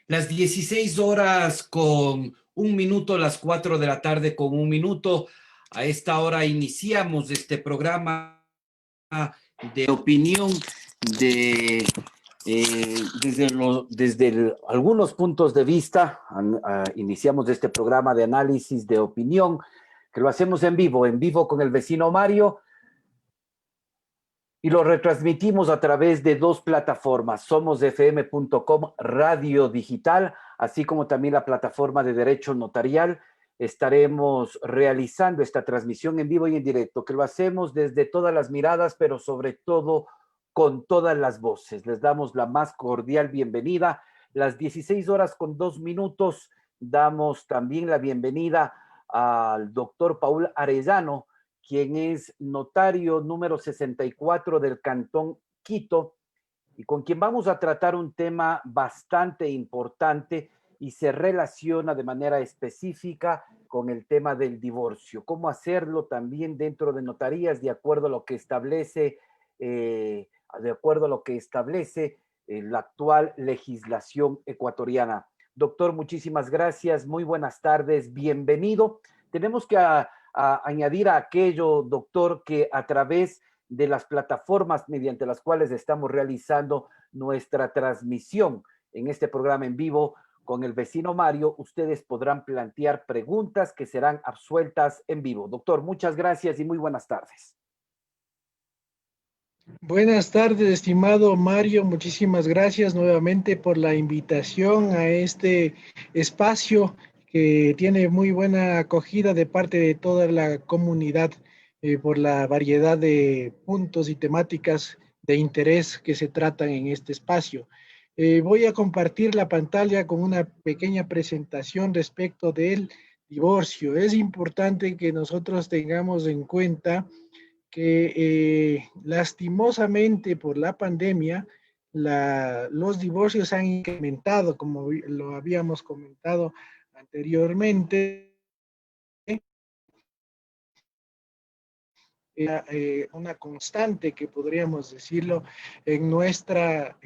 Las 16 horas con un minuto, las 4 de la tarde con un minuto. A esta hora iniciamos este programa de opinión de, algunos puntos de vista. Iniciamos este programa de análisis de opinión que lo hacemos en vivo con el vecino Mario. Y lo retransmitimos a través de dos plataformas, somosfm.com Radio Digital, así como también la plataforma de Derecho Notarial. Estaremos realizando esta transmisión en vivo y en directo, que lo hacemos desde todas las miradas, pero sobre todo con todas las voces. Les damos la más cordial bienvenida. Las 16 horas con 2 minutos, damos también la bienvenida al doctor Paul Arellano, quien es notario número 64 del Cantón Quito, y con quien vamos a tratar un tema bastante importante y se relaciona de manera específica con el tema del divorcio. Cómo hacerlo también dentro de notarías de acuerdo a lo que establece, la actual legislación ecuatoriana. Doctor, muchísimas gracias, muy buenas tardes, bienvenido. Tenemos que añadir a aquello, doctor, que a través de las plataformas mediante las cuales estamos realizando nuestra transmisión en este programa en vivo con el vecino Mario, ustedes podrán plantear preguntas que serán absueltas en vivo. Doctor, muchas gracias y muy buenas tardes. Buenas tardes, estimado Mario. Muchísimas gracias nuevamente por la invitación a este espacio que tiene muy buena acogida de parte de toda la comunidad por la variedad de puntos y temáticas de interés que se tratan en este espacio. Voy a compartir la pantalla con una pequeña presentación respecto del divorcio. Es importante que nosotros tengamos en cuenta que lastimosamente por la pandemia, los divorcios han incrementado, como lo habíamos comentado anteriormente. Una constante que podríamos decirlo en nuestra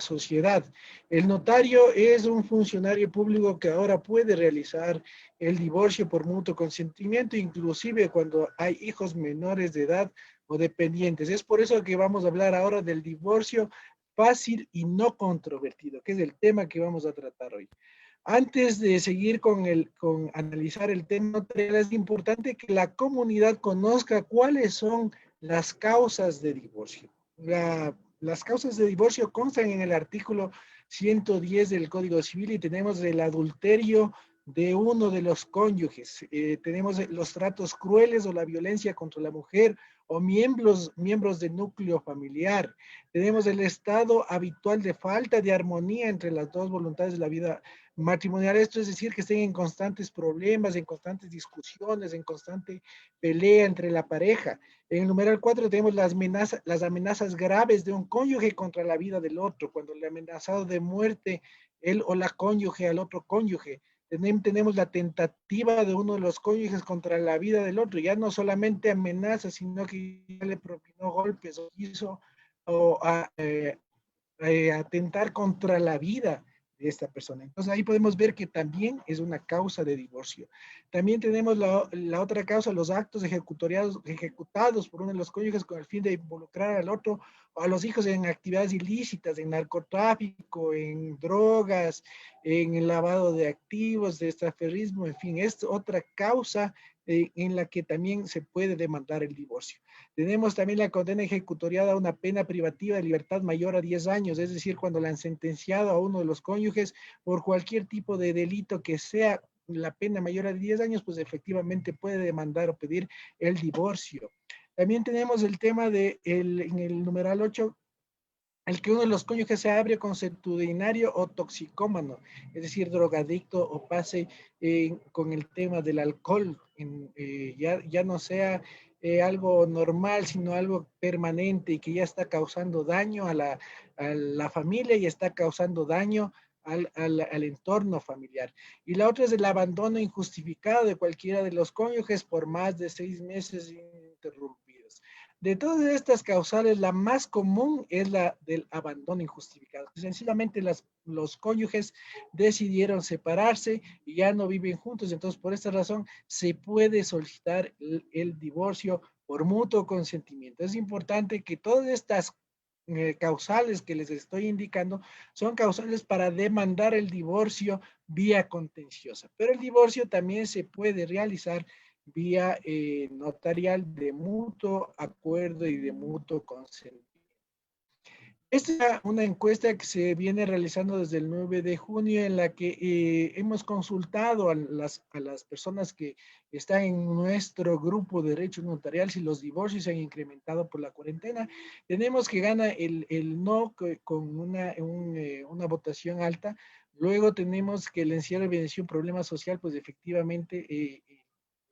sociedad. El notario es un funcionario público que ahora puede realizar el divorcio por mutuo consentimiento, inclusive cuando hay hijos menores de edad o dependientes. Es por eso que vamos a hablar ahora del divorcio fácil y no controvertido, que es el tema que vamos a tratar hoy. Antes de seguir con analizar el tema notarial, es importante que la comunidad conozca cuáles son las causas de divorcio. Las causas de divorcio constan en el artículo 110 del Código Civil y tenemos el adulterio de uno de los cónyuges, tenemos los tratos crueles o la violencia contra la mujer o miembros del núcleo familiar, tenemos el estado habitual de falta de armonía entre las dos voluntades de la vida matrimonial, esto es decir, que estén en constantes problemas, en constantes discusiones, en constante pelea entre la pareja. En el numeral 4 tenemos las amenazas graves de un cónyuge contra la vida del otro, cuando le ha amenazado de muerte él o la cónyuge al otro cónyuge. Tenemos la tentativa de uno de los cónyuges contra la vida del otro, ya no solamente amenaza, sino que ya le propinó golpes o hizo atentar contra la vida de esta persona. Entonces ahí podemos ver que también es una causa de divorcio. También tenemos la otra causa, los actos ejecutados por uno de los cónyuges con el fin de involucrar al otro o a los hijos en actividades ilícitas, en narcotráfico, en drogas, en el lavado de activos, de extraferrismo, en fin, es otra causa en la que también se puede demandar el divorcio. Tenemos también la condena ejecutoriada a una pena privativa de libertad mayor a 10 años, es decir, cuando la han sentenciado a uno de los cónyuges por cualquier tipo de delito que sea la pena mayor a 10 años, pues efectivamente puede demandar o pedir el divorcio. También tenemos el tema en el numeral 8, el que uno de los cónyuges sea ebrio, consuetudinario o toxicómano, es decir, drogadicto o pase con el tema del alcohol, ya no sea algo normal, sino algo permanente y que ya está causando daño a la familia y está causando daño al entorno familiar. Y la otra es el abandono injustificado de cualquiera de los cónyuges por más de 6 meses ininterrumpidos. De todas estas causales, la más común es la del abandono injustificado. Sencillamente los cónyuges decidieron separarse y ya no viven juntos. Entonces, por esta razón, se puede solicitar el divorcio por mutuo consentimiento. Es importante que todas estas causales que les estoy indicando son causales para demandar el divorcio vía contenciosa. Pero el divorcio también se puede realizar vía notarial de mutuo acuerdo y de mutuo consentimiento. Esta es una encuesta que se viene realizando desde el 9 de junio en la que hemos consultado a las personas que están en nuestro grupo de derechos notariales si los divorcios se han incrementado por la cuarentena. Tenemos que gana el no con una votación alta. Luego tenemos que el encierro evidencia un problema social, pues efectivamente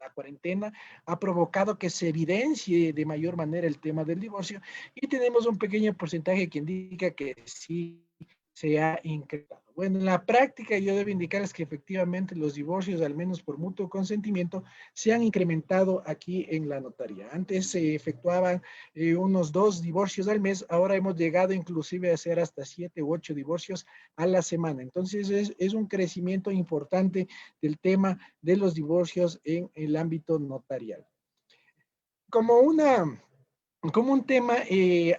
la cuarentena ha provocado que se evidencie de mayor manera el tema del divorcio y tenemos un pequeño porcentaje que indica que sí se ha incrementado. Bueno, en la práctica yo debo indicarles que efectivamente los divorcios, al menos por mutuo consentimiento, se han incrementado aquí en la notaría. Antes se efectuaban unos 2 divorcios al mes, ahora hemos llegado inclusive a hacer hasta 7 u 8 divorcios a la semana. Entonces es un crecimiento importante del tema de los divorcios en el ámbito notarial. Como una como un tema,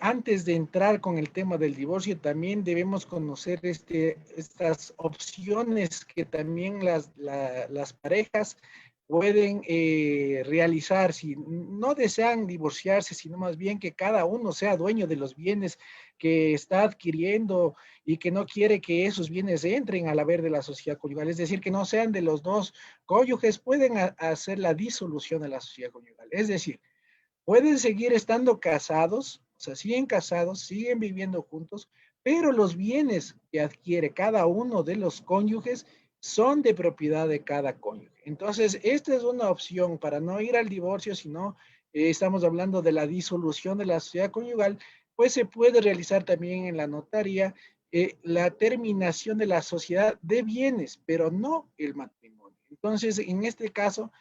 antes de entrar con el tema del divorcio, también debemos conocer estas opciones que también las parejas pueden realizar si no desean divorciarse, sino más bien que cada uno sea dueño de los bienes que está adquiriendo y que no quiere que esos bienes entren al haber de la sociedad conyugal, es decir, que no sean de los dos cónyuges, pueden hacer la disolución de la sociedad conyugal. Es decir, pueden seguir estando casados, o sea, siguen casados, siguen viviendo juntos, pero los bienes que adquiere cada uno de los cónyuges son de propiedad de cada cónyuge. Entonces, esta es una opción para no ir al divorcio, sino estamos hablando de la disolución de la sociedad conyugal, pues se puede realizar también en la notaría la terminación de la sociedad de bienes, pero no el matrimonio. Entonces, en este caso,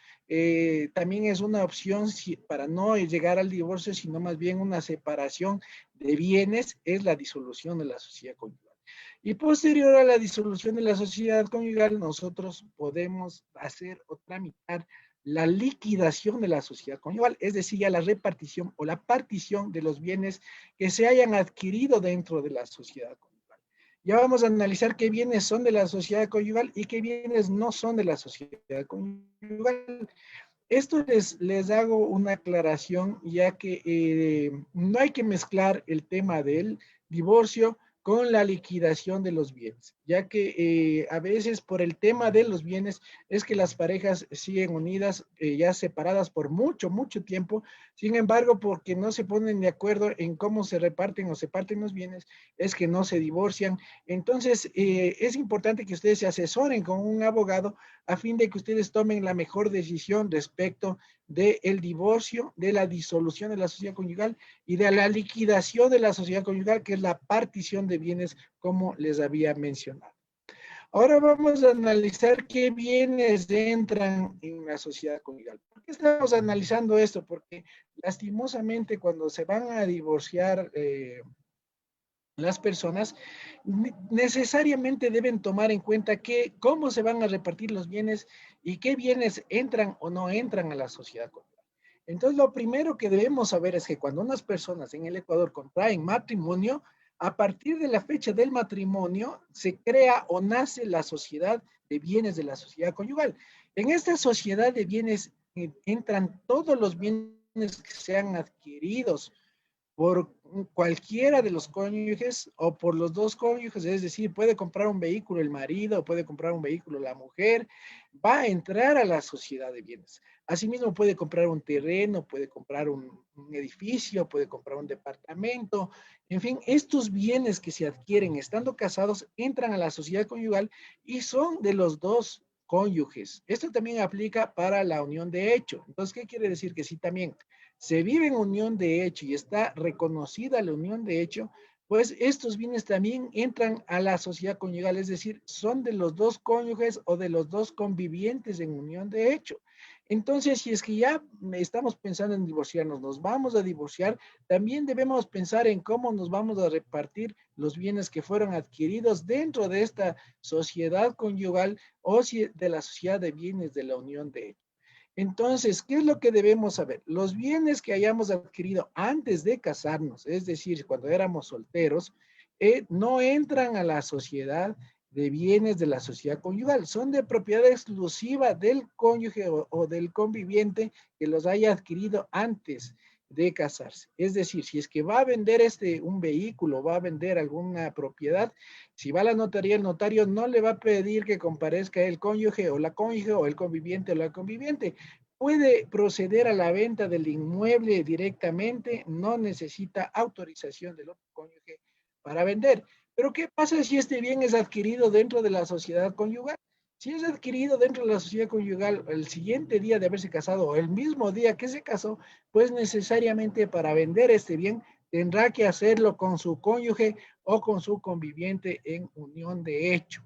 también es una opción para no llegar al divorcio, sino más bien una separación de bienes, es la disolución de la sociedad conyugal. Y posterior a la disolución de la sociedad conyugal, nosotros podemos hacer o tramitar la liquidación de la sociedad conyugal, es decir, ya la repartición o la partición de los bienes que se hayan adquirido dentro de la sociedad conyugal. Ya vamos a analizar qué bienes son de la sociedad conyugal y qué bienes no son de la sociedad conyugal. Esto les hago una aclaración, ya que no hay que mezclar el tema del divorcio con la liquidación de los bienes, ya que a veces por el tema de los bienes es que las parejas siguen unidas, ya separadas por mucho, mucho tiempo. Sin embargo, porque no se ponen de acuerdo en cómo se reparten o se parten los bienes, es que no se divorcian. Entonces, es importante que ustedes se asesoren con un abogado a fin de que ustedes tomen la mejor decisión respecto del divorcio, de la disolución de la sociedad conyugal y de la liquidación de la sociedad conyugal, que es la partición de bienes, como les había mencionado. Ahora vamos a analizar qué bienes entran en la sociedad conyugal. ¿Por qué estamos analizando esto? Porque lastimosamente cuando se van a divorciar las personas necesariamente deben tomar en cuenta cómo se van a repartir los bienes y qué bienes entran o no entran a la sociedad conyugal. Entonces, lo primero que debemos saber es que cuando unas personas en el Ecuador contraen matrimonio, a partir de la fecha del matrimonio se crea o nace la sociedad de bienes de la sociedad conyugal. En esta sociedad de bienes entran todos los bienes que sean adquiridos por cualquiera de los cónyuges o por los dos cónyuges, es decir, puede comprar un vehículo el marido, puede comprar un vehículo la mujer, va a entrar a la sociedad de bienes. Asimismo, puede comprar un terreno, puede comprar un edificio, puede comprar un departamento, en fin, estos bienes que se adquieren estando casados entran a la sociedad conyugal y son de los dos cónyuges. Esto también aplica para la unión de hecho. Entonces, ¿qué quiere decir? Que sí, también se vive en unión de hecho y está reconocida la unión de hecho, pues estos bienes también entran a la sociedad conyugal, es decir, son de los dos cónyuges o de los dos convivientes en unión de hecho. Entonces, si es que ya estamos pensando en divorciarnos, nos vamos a divorciar, también debemos pensar en cómo nos vamos a repartir los bienes que fueron adquiridos dentro de esta sociedad conyugal o de la sociedad de bienes de la unión de ellos. Entonces, ¿qué es lo que debemos saber? Los bienes que hayamos adquirido antes de casarnos, es decir, cuando éramos solteros, no entran a la sociedad de bienes de la sociedad conyugal, son de propiedad exclusiva del cónyuge o del conviviente que los haya adquirido antes de casarse. Es decir, si es que va a vender un vehículo, va a vender alguna propiedad, si va a la notaría, el notario no le va a pedir que comparezca el cónyuge o la cónyuge o el conviviente o la conviviente. Puede proceder a la venta del inmueble directamente, no necesita autorización del otro cónyuge para vender. Pero ¿qué pasa si este bien es adquirido dentro de la sociedad conyugal? Si es adquirido dentro de la sociedad conyugal el siguiente día de haberse casado o el mismo día que se casó, pues necesariamente para vender este bien tendrá que hacerlo con su cónyuge o con su conviviente en unión de hecho.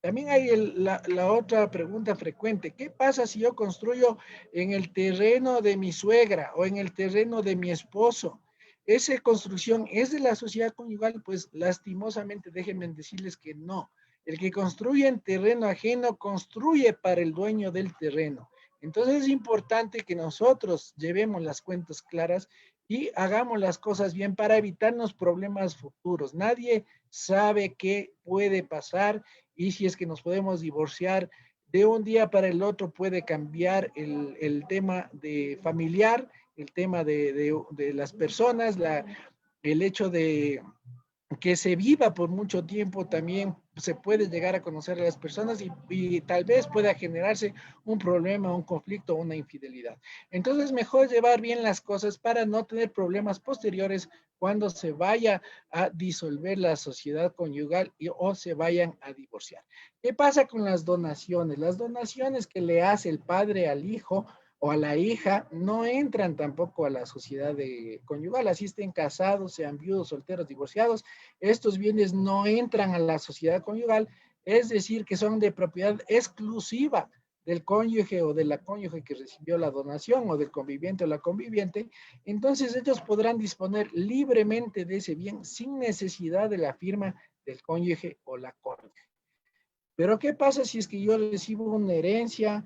También hay la otra pregunta frecuente. ¿Qué pasa si yo construyo en el terreno de mi suegra o en el terreno de mi esposo? ¿Esa construcción es de la sociedad conyugal? Pues lastimosamente déjenme decirles que no. El que construye en terreno ajeno construye para el dueño del terreno. Entonces es importante que nosotros llevemos las cuentas claras y hagamos las cosas bien para evitarnos problemas futuros. Nadie sabe qué puede pasar y si es que nos podemos divorciar de un día para el otro puede cambiar el tema de familiar, el tema de las personas, el hecho de que se viva por mucho tiempo también se puede llegar a conocer a las personas y tal vez pueda generarse un problema, un conflicto, una infidelidad. Entonces, mejor llevar bien las cosas para no tener problemas posteriores cuando se vaya a disolver la sociedad conyugal o se vayan a divorciar. ¿Qué pasa con las donaciones? Las donaciones que le hace el padre al hijo o a la hija no entran tampoco a la sociedad conyugal, así estén casados, sean viudos, solteros, divorciados, estos bienes no entran a la sociedad conyugal, es decir, que son de propiedad exclusiva del cónyuge o de la cónyuge que recibió la donación o del conviviente o la conviviente, entonces ellos podrán disponer libremente de ese bien sin necesidad de la firma del cónyuge o la cónyuge. Pero ¿qué pasa si es que yo recibo una herencia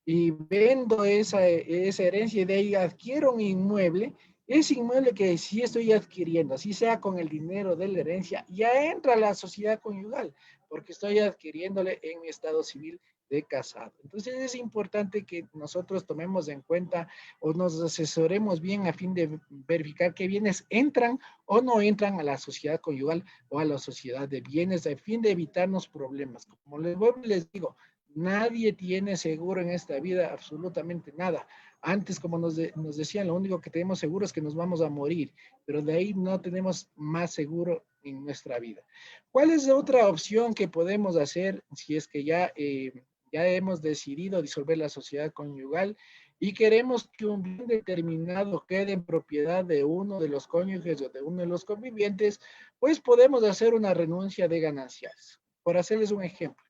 y vendo esa herencia y de ahí adquiero un inmueble? Ese inmueble que sí estoy adquiriendo, así sea con el dinero de la herencia, ya entra a la sociedad conyugal, porque estoy adquiriéndole en mi estado civil de casado. Entonces es importante que nosotros tomemos en cuenta o nos asesoremos bien a fin de verificar qué bienes entran o no entran a la sociedad conyugal o a la sociedad de bienes, a fin de evitarnos problemas. Como les digo, nadie tiene seguro en esta vida, absolutamente nada. Antes, como nos decían, lo único que tenemos seguro es que nos vamos a morir, pero de ahí no tenemos más seguro en nuestra vida. ¿Cuál es la otra opción que podemos hacer si es que ya hemos decidido disolver la sociedad conyugal y queremos que un bien determinado quede en propiedad de uno de los cónyuges o de uno de los convivientes? Pues podemos hacer una renuncia de gananciales. Por hacerles un ejemplo.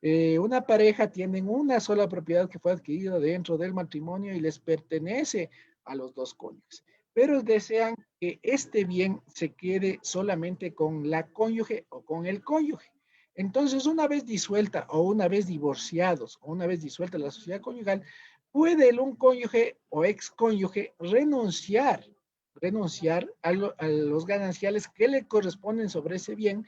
Una pareja tienen una sola propiedad que fue adquirida dentro del matrimonio y les pertenece a los dos cónyuges, pero desean que este bien se quede solamente con la cónyuge o con el cónyuge. Entonces, una vez disuelta o una vez divorciados o una vez disuelta la sociedad conyugal, puede un cónyuge o ex cónyuge renunciar a los gananciales que le corresponden sobre ese bien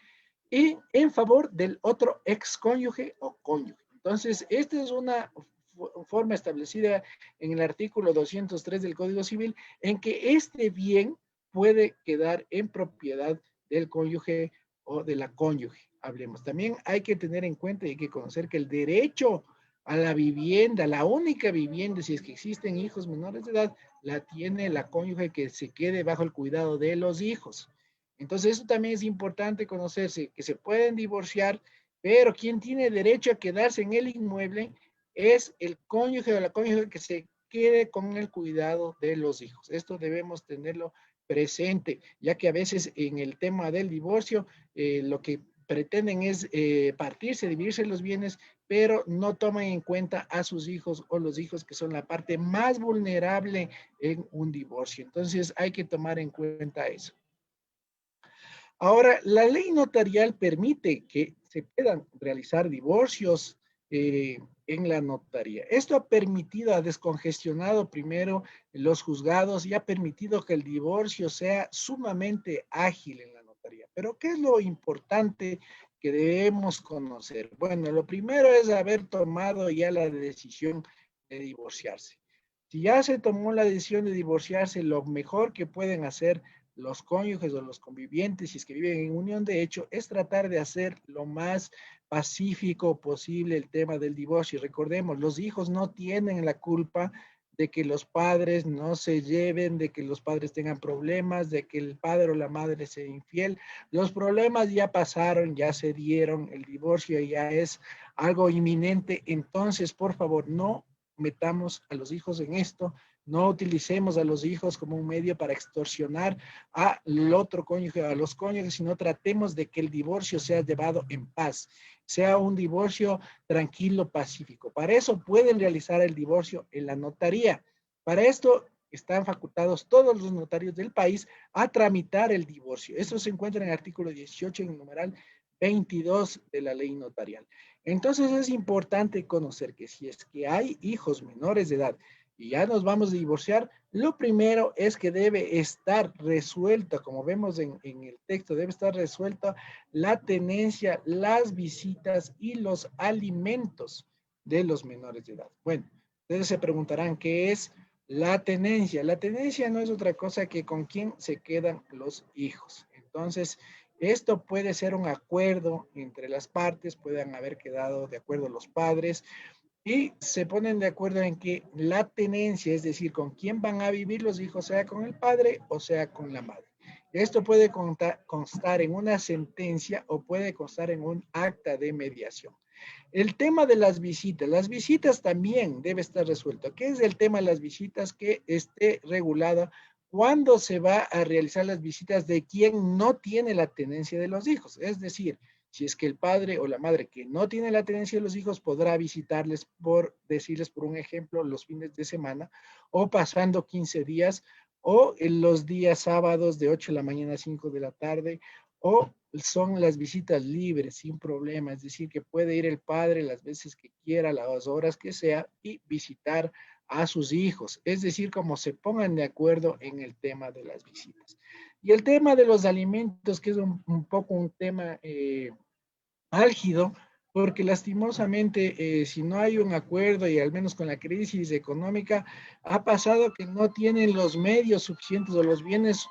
y en favor del otro ex cónyuge o cónyuge. Entonces, esta es una forma establecida en el artículo 203 del Código Civil en que este bien puede quedar en propiedad del cónyuge o de la cónyuge. Hablemos. También hay que tener en cuenta y hay que conocer que el derecho a la vivienda, la única vivienda, si es que existen hijos menores de edad, la tiene la cónyuge que se quede bajo el cuidado de los hijos. Entonces, eso también es importante conocerse, que se pueden divorciar, pero quien tiene derecho a quedarse en el inmueble es el cónyuge o la cónyuge que se quede con el cuidado de los hijos. Esto debemos tenerlo presente, ya que a veces en el tema del divorcio, lo que pretenden es partirse, dividirse los bienes, pero no toman en cuenta a sus hijos o los hijos que son la parte más vulnerable en un divorcio. Entonces hay que tomar en cuenta eso. Ahora, la ley notarial permite que se puedan realizar divorcios en la notaría. Esto ha permitido, ha descongestionado primero los juzgados y ha permitido que el divorcio sea sumamente ágil en la notaría. Pero, ¿qué es lo importante que debemos conocer? Bueno, lo primero es haber tomado ya la decisión de divorciarse. Si ya se tomó la decisión de divorciarse, lo mejor que pueden hacer los cónyuges o los convivientes, si es que viven en unión de hecho, es tratar de hacer lo más pacífico posible el tema del divorcio. Y recordemos, los hijos no tienen la culpa de que los padres no se lleven, de que los padres tengan problemas, de que el padre o la madre sea infiel. Los problemas ya pasaron, ya se dieron, el divorcio ya es algo inminente. Entonces, por favor, no metamos a los hijos en esto, no utilicemos a los hijos como un medio para extorsionar al otro cónyuge, a los cónyuges, sino tratemos de que el divorcio sea llevado en paz, sea un divorcio tranquilo, pacífico. Para eso pueden realizar el divorcio en la notaría. Para esto están facultados todos los notarios del país a tramitar el divorcio. Esto se encuentra en el artículo 18, en el numeral 22 de la ley notarial. Entonces es importante conocer que si es que hay hijos menores de edad y ya nos vamos a divorciar, lo primero es que debe estar resuelta, como vemos en el texto, debe estar resuelta la tenencia, las visitas y los alimentos de los menores de edad. Bueno, ustedes se preguntarán qué es la tenencia. La tenencia no es otra cosa que con quién se quedan los hijos. Entonces, esto puede ser un acuerdo entre las partes, pueden haber quedado de acuerdo los padres, y se ponen de acuerdo en que la tenencia, es decir, con quién van a vivir los hijos, sea con el padre o sea con la madre. Esto puede constar en una sentencia o puede constar en un acta de mediación. El tema de las visitas también debe estar resuelto. ¿Qué es el tema de las visitas? Que esté regulada cuándo se va a realizar las visitas de quien no tiene la tenencia de los hijos. Es decir, si es que el padre o la madre que no tiene la tenencia de los hijos podrá visitarles por decirles, por un ejemplo, los fines de semana o pasando 15 días o en los días sábados de 8 de la mañana a 5 de la tarde o son las visitas libres sin problema, es decir, que puede ir el padre las veces que quiera, las horas que sea y visitar a sus hijos, es decir, como se pongan de acuerdo en el tema de las visitas. Y el tema de los alimentos, que es un poco un tema álgido, porque lastimosamente, si no hay un acuerdo y al menos con la crisis económica, ha pasado que no tienen los medios suficientes o los bienes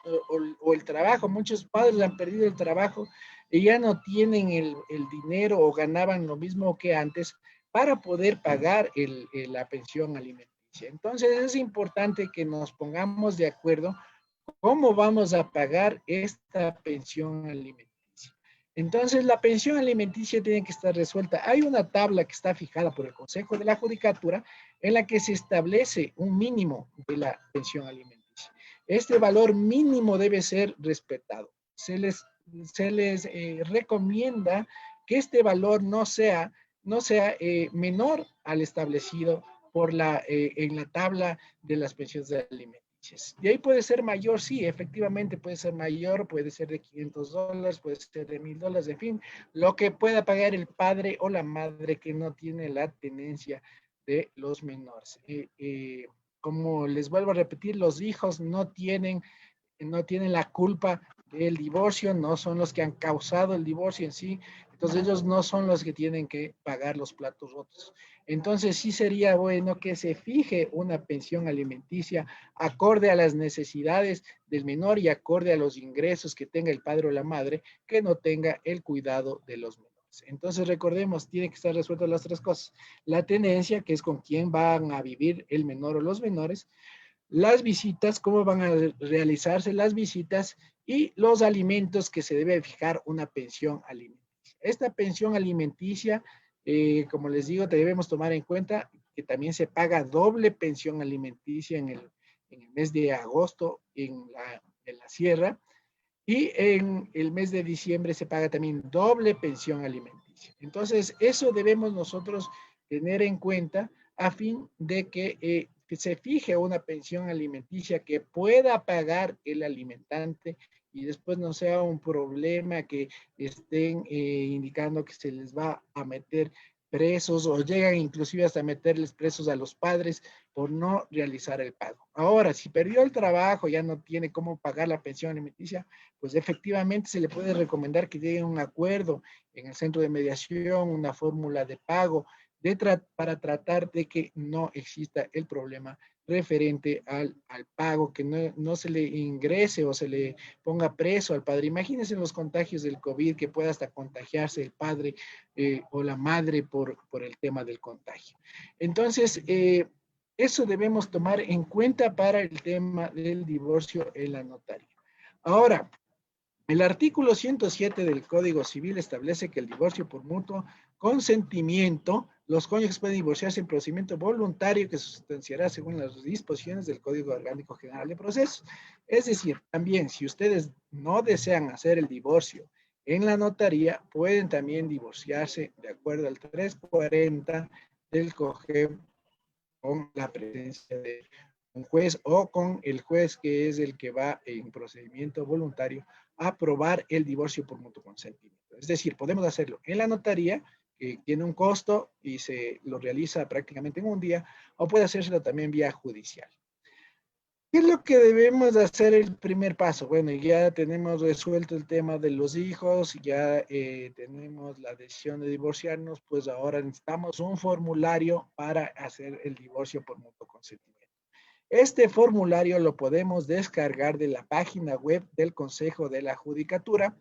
o el trabajo. Muchos padres han perdido el trabajo y ya no tienen el dinero o ganaban lo mismo que antes para poder pagar la pensión alimenticia. Entonces es importante que nos pongamos de acuerdo cómo vamos a pagar esta pensión alimenticia. Entonces, la pensión alimenticia tiene que estar resuelta. Hay una tabla que está fijada por el Consejo de la Judicatura en la que se establece un mínimo de la pensión alimenticia. Este valor mínimo debe ser respetado. Se les recomienda que este valor no sea menor al establecido en la tabla de las pensiones alimenticias. Y ahí puede ser mayor, sí, efectivamente puede ser mayor, puede ser de $500, puede ser de $1,000, en fin, lo que pueda pagar el padre o la madre que no tiene la tenencia de los menores. Como les vuelvo a repetir, los hijos no tienen la culpa del divorcio, no son los que han causado el divorcio en sí, entonces ellos no son los que tienen que pagar los platos rotos. Entonces sí sería bueno que se fije una pensión alimenticia acorde a las necesidades del menor y acorde a los ingresos que tenga el padre o la madre que no tenga el cuidado de los menores. Entonces recordemos, tiene que estar resueltas las tres cosas. La tenencia, que es con quién van a vivir el menor o los menores, las visitas, cómo van a realizarse las visitas y los alimentos que se debe fijar una pensión alimenticia. Esta pensión alimenticia, como les digo, debemos tomar en cuenta que también se paga doble pensión alimenticia en el mes de agosto en la sierra. Y en el mes de diciembre se paga también doble pensión alimenticia. Entonces, eso debemos nosotros tener en cuenta a fin de que se fije una pensión alimenticia que pueda pagar el alimentante y después no sea un problema que estén indicando que se les va a meter presos o llegan inclusive hasta meterles presos a los padres por no realizar el pago. Ahora, si perdió el trabajo, ya no tiene cómo pagar la pensión alimenticia, pues efectivamente se le puede recomendar que llegue a un acuerdo en el centro de mediación, una fórmula de pago para tratar de que no exista el problema referente al pago, que no se le ingrese o se le ponga preso al padre. Imagínense los contagios del COVID, que pueda hasta contagiarse el padre o la madre por el tema del contagio. Entonces, eso debemos tomar en cuenta para el tema del divorcio en la notaría. Ahora, el artículo 107 del Código Civil establece que el divorcio por mutuo consentimiento, los cónyuges pueden divorciarse en procedimiento voluntario que se sustanciará según las disposiciones del Código Orgánico General de Procesos. Es decir, también si ustedes no desean hacer el divorcio en la notaría, pueden también divorciarse de acuerdo al 340 del COGEB con la presencia de un juez o con el juez que es el que va en procedimiento voluntario a aprobar el divorcio por mutuo consentimiento. Es decir, podemos hacerlo en la notaría, que tiene un costo y se lo realiza prácticamente en un día, o puede hacérselo también vía judicial. ¿Qué es lo que debemos hacer el primer paso? Bueno, ya tenemos resuelto el tema de los hijos, ya tenemos la decisión de divorciarnos, pues ahora necesitamos un formulario para hacer el divorcio por mutuo consentimiento. Este formulario lo podemos descargar de la página web del Consejo de la Judicatura.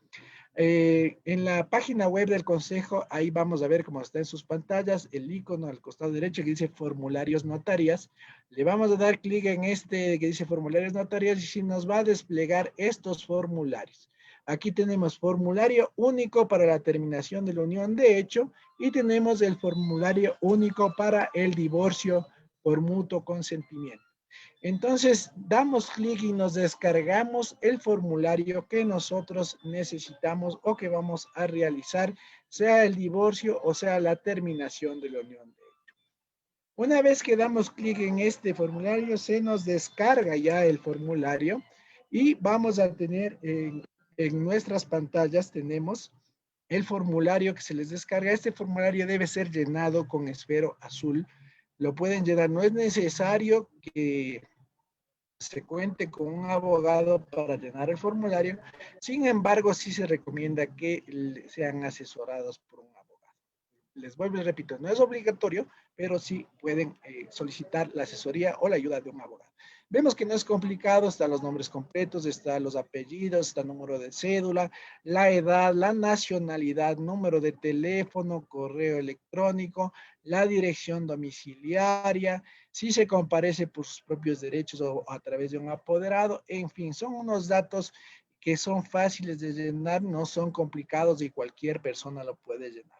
En la página web del Consejo, ahí vamos a ver cómo está en sus pantallas, el icono al costado derecho que dice formularios notarias. Le vamos a dar clic en este que dice formularios notarias y si nos va a desplegar estos formularios. Aquí tenemos formulario único para la terminación de la unión de hecho y tenemos el formulario único para el divorcio por mutuo consentimiento. Entonces, damos clic y nos descargamos el formulario que nosotros necesitamos o que vamos a realizar, sea el divorcio o sea la terminación de la unión. Una vez que damos clic en este formulario, se nos descarga ya el formulario y vamos a tener en nuestras pantallas, tenemos el formulario que se les descarga. Este formulario debe ser llenado con esfero azul. Lo pueden llenar, no es necesario que se cuente con un abogado para llenar el formulario. Sin embargo, sí se recomienda que sean asesorados por un abogado. Les vuelvo y repito, no es obligatorio, pero sí pueden solicitar la asesoría o la ayuda de un abogado. Vemos que no es complicado, están los nombres completos, están los apellidos, está el número de cédula, la edad, la nacionalidad, número de teléfono, correo electrónico, la dirección domiciliaria, si se comparece por sus propios derechos o a través de un apoderado, en fin, son unos datos que son fáciles de llenar, no son complicados y cualquier persona lo puede llenar.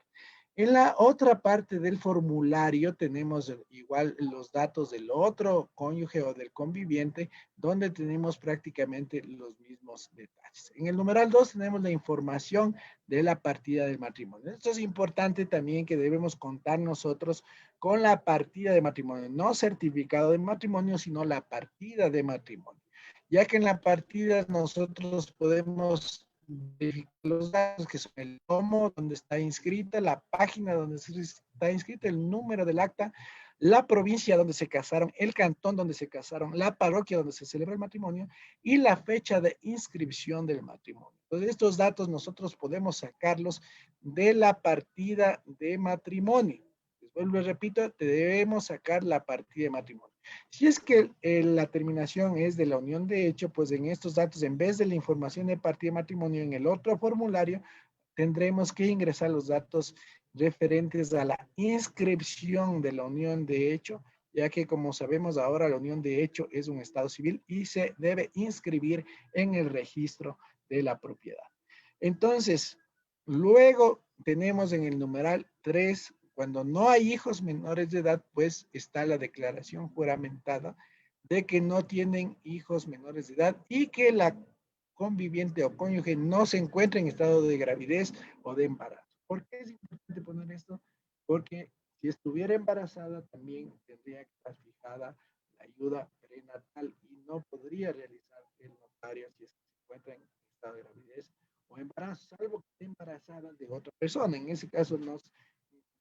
En la otra parte del formulario tenemos igual los datos del otro cónyuge o del conviviente, donde tenemos prácticamente los mismos detalles. En el numeral 2 tenemos la información de la partida del matrimonio. Esto es importante también que debemos contar nosotros con la partida de matrimonio, no certificado de matrimonio, sino la partida de matrimonio, ya que en la partida nosotros podemos los datos que son el tomo donde está inscrita, la página donde está inscrita, el número del acta, la provincia donde se casaron, el cantón donde se casaron, la parroquia donde se celebra el matrimonio y la fecha de inscripción del matrimonio. Entonces, estos datos nosotros podemos sacarlos de la partida de matrimonio. Les vuelvo y repito, debemos sacar la partida de matrimonio. Si es que la terminación es de la unión de hecho, pues en estos datos, en vez de la información de partida de matrimonio, en el otro formulario, tendremos que ingresar los datos referentes a la inscripción de la unión de hecho, ya que como sabemos ahora la unión de hecho es un estado civil y se debe inscribir en el registro de la propiedad. Entonces, luego tenemos en el numeral 3 cuando no hay hijos menores de edad, pues está la declaración juramentada de que no tienen hijos menores de edad y que la conviviente o cónyuge no se encuentra en estado de gravidez o de embarazo. ¿Por qué es importante poner esto? Porque si estuviera embarazada también tendría que estar fijada la ayuda prenatal y no podría realizar el notario si es que se encuentra en estado de gravidez o embarazo, salvo que esté embarazada de otra persona. En ese caso nos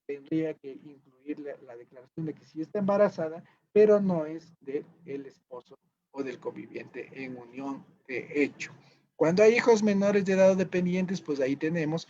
tendría que incluir la declaración de que sí está embarazada, pero no es del esposo o del conviviente en unión de hecho. Cuando hay hijos menores de edad dependientes, pues ahí tenemos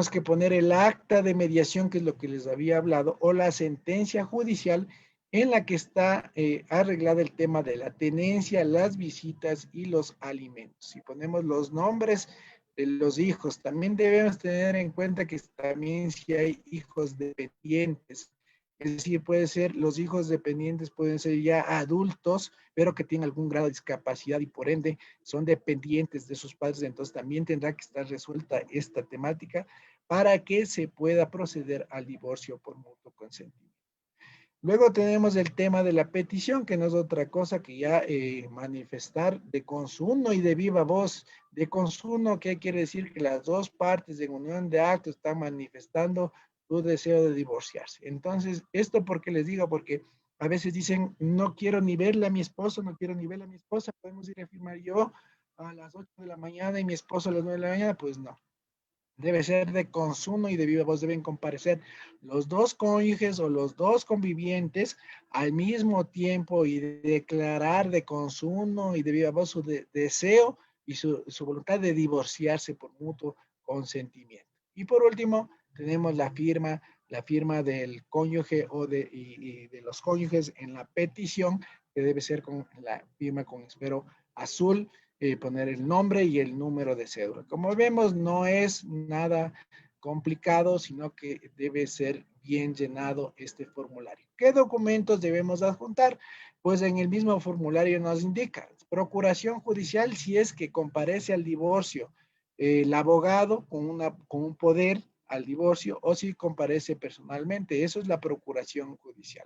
que poner el acta de mediación, que es lo que les había hablado, o la sentencia judicial en la que está arreglada el tema de la tenencia, las visitas y los alimentos. Si ponemos los nombres de los hijos, también debemos tener en cuenta que también si hay hijos dependientes, es decir, puede ser, los hijos dependientes pueden ser ya adultos, pero que tienen algún grado de discapacidad y por ende son dependientes de sus padres, entonces también tendrá que estar resuelta esta temática para que se pueda proceder al divorcio por mutuo consentimiento. Luego tenemos el tema de la petición, que no es otra cosa que ya manifestar de consuno y de viva voz. De consuno, ¿qué quiere decir? Que las dos partes en unión de acto están manifestando su deseo de divorciarse. Entonces, ¿esto por qué les digo? Porque a veces dicen, no quiero ni verle a mi esposo, no quiero ni verle a mi esposa, podemos ir a firmar yo a las 8 de la mañana y mi esposo a las 9 de la mañana, pues no. Debe ser de consumo y de viva voz. Deben comparecer los dos cónyuges o los dos convivientes al mismo tiempo y declarar de consumo y de viva voz su deseo y su voluntad de divorciarse por mutuo consentimiento. Y por último, tenemos la firma del cónyuge y de los cónyuges en la petición, que debe ser con la firma con esfero azul, poner el nombre y el número de cédula. Como vemos, no es nada complicado, sino que debe ser bien llenado este formulario. ¿Qué documentos debemos adjuntar? Pues en el mismo formulario nos indica procuración judicial si es que comparece al divorcio el abogado con un poder al divorcio o si comparece personalmente. Eso es la procuración judicial.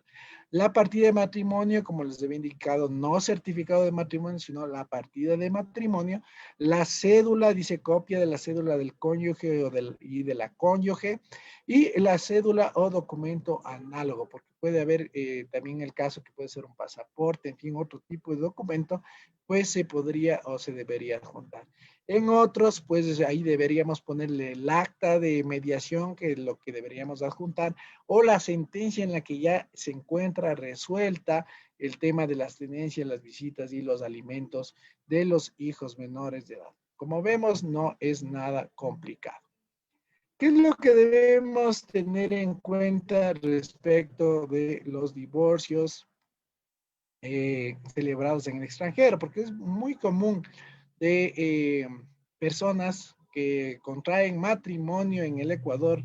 La partida de matrimonio, como les había indicado, no certificado de matrimonio, sino la partida de matrimonio. La cédula, dice copia de la cédula del cónyuge y de la cónyuge. Y la cédula o documento análogo, porque puede haber también el caso que puede ser un pasaporte, en fin, otro tipo de documento, pues se podría o se debería juntar. En otros, pues ahí deberíamos ponerle el acta de mediación, que es lo que deberíamos adjuntar, o la sentencia en la que ya se encuentra resuelta el tema de las tenencias, las visitas y los alimentos de los hijos menores de edad. Como vemos, no es nada complicado. ¿Qué es lo que debemos tener en cuenta respecto de los divorcios celebrados en el extranjero? Porque es muy común de personas que contraen matrimonio en el Ecuador,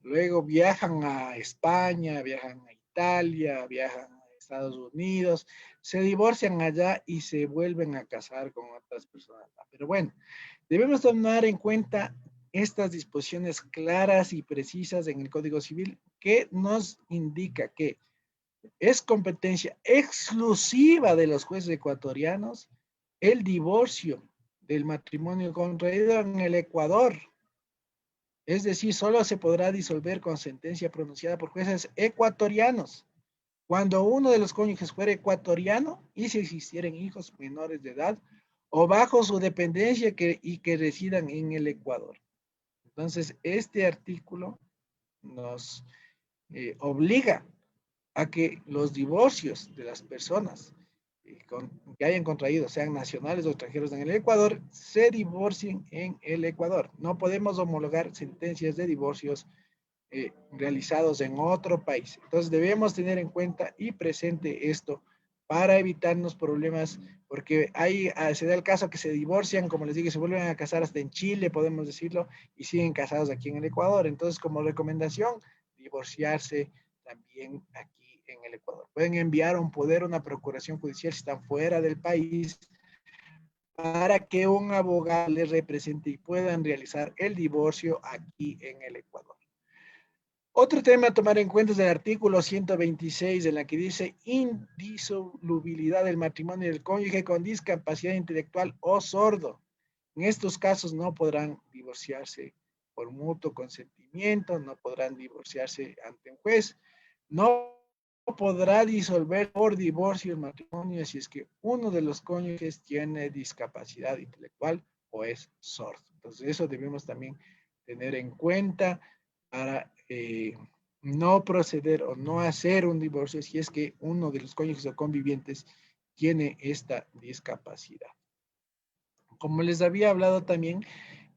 luego viajan a España, viajan a Italia, viajan a Estados Unidos, se divorcian allá y se vuelven a casar con otras personas. Pero bueno, debemos tomar en cuenta estas disposiciones claras y precisas en el Código Civil que nos indica que es competencia exclusiva de los jueces ecuatorianos el divorcio del matrimonio contraído en el Ecuador. Es decir, solo se podrá disolver con sentencia pronunciada por jueces ecuatorianos cuando uno de los cónyuges fuera ecuatoriano y si existieran hijos menores de edad o bajo su dependencia y que residan en el Ecuador. Entonces, este artículo nos obliga a que los divorcios de las personas que hayan contraído, sean nacionales o extranjeros en el Ecuador, se divorcien en el Ecuador. No podemos homologar sentencias de divorcios realizados en otro país. Entonces debemos tener en cuenta y presente esto para evitarnos problemas, porque hay, se da el caso que se divorcian, como les dije, se vuelven a casar hasta en Chile, podemos decirlo, y siguen casados aquí en el Ecuador. Entonces, como recomendación, divorciarse también aquí en el Ecuador. Pueden enviar un poder, una procuración judicial si están fuera del país, para que un abogado les represente y puedan realizar el divorcio aquí en el Ecuador. Otro tema a tomar en cuenta es el artículo 126, en la que dice indisolubilidad del matrimonio del cónyuge con discapacidad intelectual o sordo. En estos casos no podrán divorciarse por mutuo consentimiento, no podrán divorciarse ante un juez, no podrá disolver por divorcio el matrimonio si es que uno de los cónyuges tiene discapacidad intelectual o es sordo. Entonces eso debemos también tener en cuenta para no proceder o no hacer un divorcio si es que uno de los cónyuges o convivientes tiene esta discapacidad. Como les había hablado también,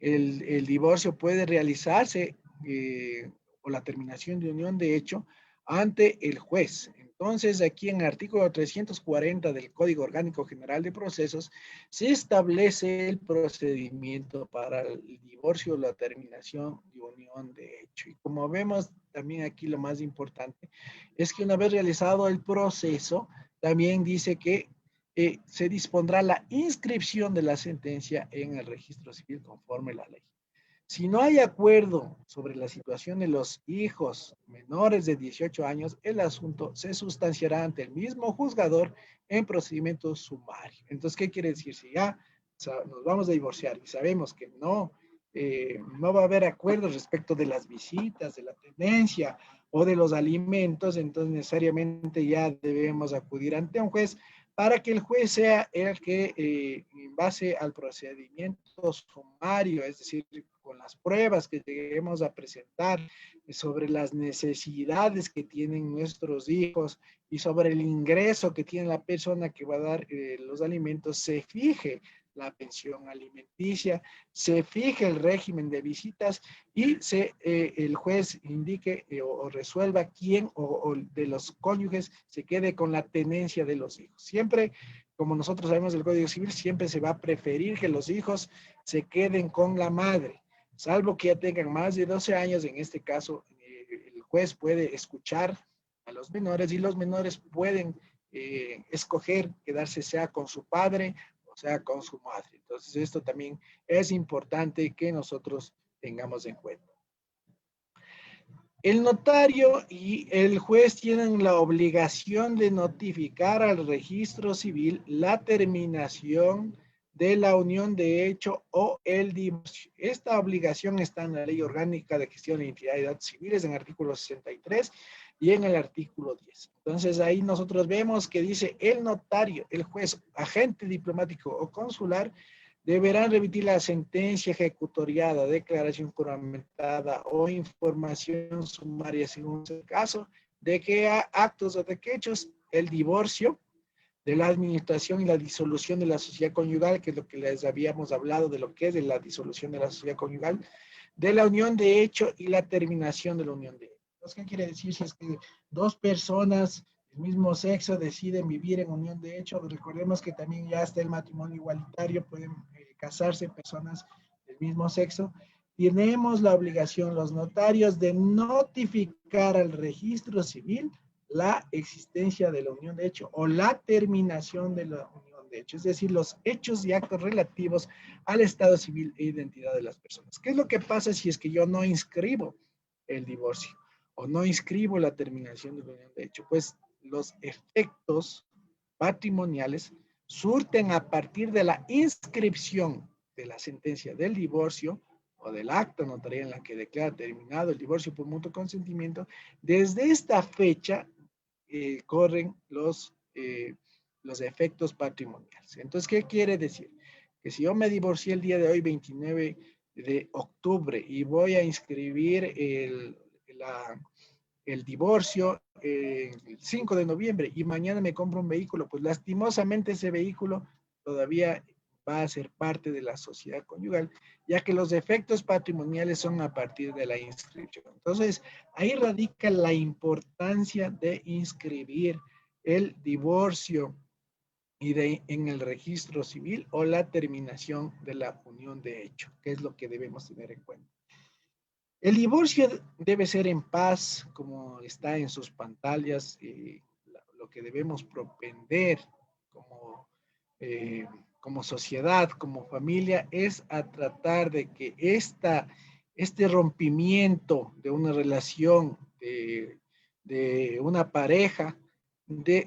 el divorcio puede realizarse o la terminación de unión de hecho ante el juez. Entonces, aquí en el artículo 340 del Código Orgánico General de Procesos se establece el procedimiento para el divorcio o la terminación de unión de hecho. Y como vemos también aquí lo más importante es que una vez realizado el proceso, también dice que se dispondrá la inscripción de la sentencia en el registro civil conforme la ley. Si no hay acuerdo sobre la situación de los hijos menores de 18 años, el asunto se sustanciará ante el mismo juzgador en procedimiento sumario. Entonces, ¿qué quiere decir? Si ya nos vamos a divorciar y sabemos que no va a haber acuerdo respecto de las visitas, de la tenencia o de los alimentos, entonces necesariamente ya debemos acudir ante un juez para que el juez sea el que, en base al procedimiento sumario, es decir, con las pruebas que lleguemos a presentar sobre las necesidades que tienen nuestros hijos y sobre el ingreso que tiene la persona que va a dar los alimentos, se fije la pensión alimenticia, se fije el régimen de visitas y el juez indique o resuelva quién o de los cónyuges se quede con la tenencia de los hijos. Siempre, como nosotros sabemos del Código Civil, siempre se va a preferir que los hijos se queden con la madre, salvo que ya tengan más de 12 años. En este caso, el juez puede escuchar a los menores y los menores pueden escoger quedarse sea con su padre o sea con su madre. Entonces, esto también es importante que nosotros tengamos en cuenta. El notario y el juez tienen la obligación de notificar al registro civil la terminación de la unión de hecho o el divorcio. Esta obligación está en la Ley Orgánica de Gestión de Identidad y Datos Civiles, en el artículo 63 y en el artículo 10. Entonces ahí nosotros vemos que dice el notario, el juez, agente diplomático o consular deberán remitir la sentencia ejecutoriada, declaración juramentada o información sumaria según el caso de que actos o de que hechos el divorcio de la administración y la disolución de la sociedad conyugal, que es lo que les habíamos hablado de lo que es de la disolución de la sociedad conyugal, de la unión de hecho y la terminación de la unión de hecho. Entonces, ¿qué quiere decir? Si es que dos personas del mismo sexo deciden vivir en unión de hecho, recordemos que también ya está el matrimonio igualitario, pueden casarse personas del mismo sexo. Tenemos la obligación, los notarios, de notificar al registro civil la existencia de la unión de hecho o la terminación de la unión de hecho, es decir, los hechos y actos relativos al estado civil e identidad de las personas. ¿Qué es lo que pasa si es que yo no inscribo el divorcio o no inscribo la terminación de la unión de hecho? Pues los efectos patrimoniales surten a partir de la inscripción de la sentencia del divorcio o del acta notarial en la que declara terminado el divorcio por mutuo consentimiento. Desde esta fecha corren los efectos patrimoniales. Entonces, ¿qué quiere decir? Que si yo me divorcié el día de hoy, 29 de octubre, y voy a inscribir el divorcio el 5 de noviembre y mañana me compro un vehículo, pues lastimosamente ese vehículo todavía va a ser parte de la sociedad conyugal, ya que los efectos patrimoniales son a partir de la inscripción. Entonces, ahí radica la importancia de inscribir el divorcio y en el registro civil o la terminación de la unión de hecho, que es lo que debemos tener en cuenta. El divorcio debe ser en paz, como está en sus pantallas, lo que debemos propender como, como sociedad, como familia, es a tratar de que este rompimiento de una relación, de una pareja,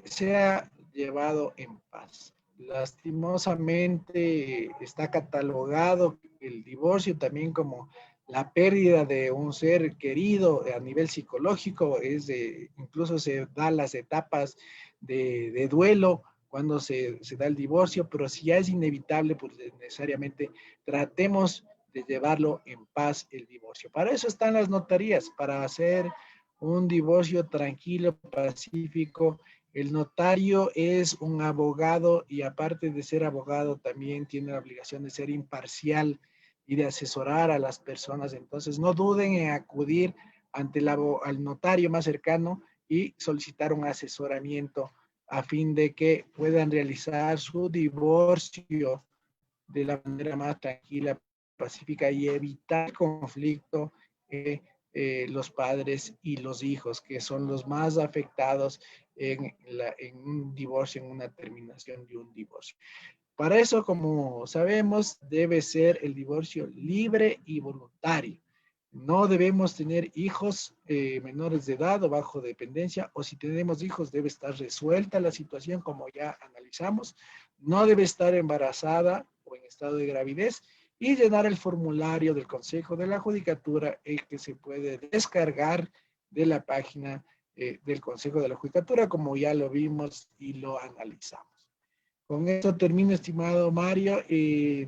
sea llevado en paz. lastimosamente está catalogado el divorcio también como la pérdida de un ser querido a nivel psicológico, incluso se dan las etapas de duelo cuando se da el divorcio, pero si ya es inevitable, pues necesariamente tratemos de llevarlo en paz el divorcio. Para eso están las notarías, para hacer un divorcio tranquilo, pacífico. El notario es un abogado y aparte de ser abogado también tiene la obligación de ser imparcial y de asesorar a las personas. Entonces no duden en acudir ante al notario más cercano y solicitar un asesoramiento a fin de que puedan realizar su divorcio de la manera más tranquila, pacífica y evitar conflicto los padres y los hijos, que son los más afectados en un divorcio, en una terminación de un divorcio. Para eso, como sabemos, debe ser el divorcio libre y voluntario. No debemos tener hijos menores de edad o bajo dependencia, o si tenemos hijos debe estar resuelta la situación como ya analizamos. No debe estar embarazada o en estado de gravidez y llenar el formulario del Consejo de la Judicatura que se puede descargar de la página del Consejo de la Judicatura como ya lo vimos y lo analizamos. Con esto termino, estimado Mario,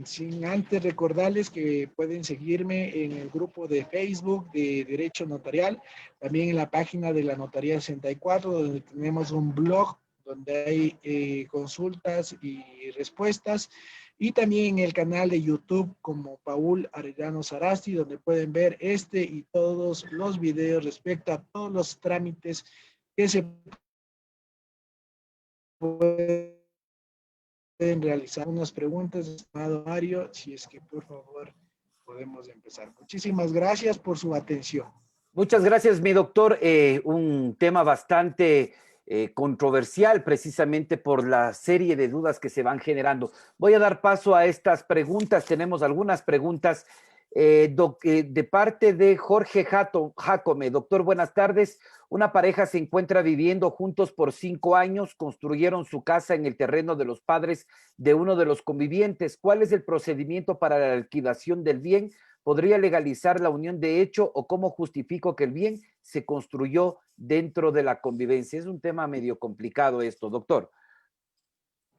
sin antes recordarles que pueden seguirme en el grupo de Facebook de Derecho Notarial, también en la página de la Notaría 64, donde tenemos un blog donde hay consultas y respuestas, y también en el canal de YouTube como Paul Arellano Sarasti, donde pueden ver este y todos los videos respecto a todos los trámites que se pueden realizar unas preguntas, estimado Mario, si es que por favor podemos empezar. Muchísimas gracias por su atención. Muchas gracias, mi doctor. Un tema bastante controversial precisamente por la serie de dudas que se van generando. Voy a dar paso a estas preguntas. Tenemos algunas preguntas de parte de Jorge Jacome. Doctor, buenas tardes. Una pareja se encuentra viviendo juntos por 5 años, construyeron su casa en el terreno de los padres de uno de los convivientes. ¿Cuál es el procedimiento para la liquidación del bien? ¿Podría legalizar la unión de hecho o cómo justifico que el bien se construyó dentro de la convivencia? Es un tema medio complicado esto, doctor.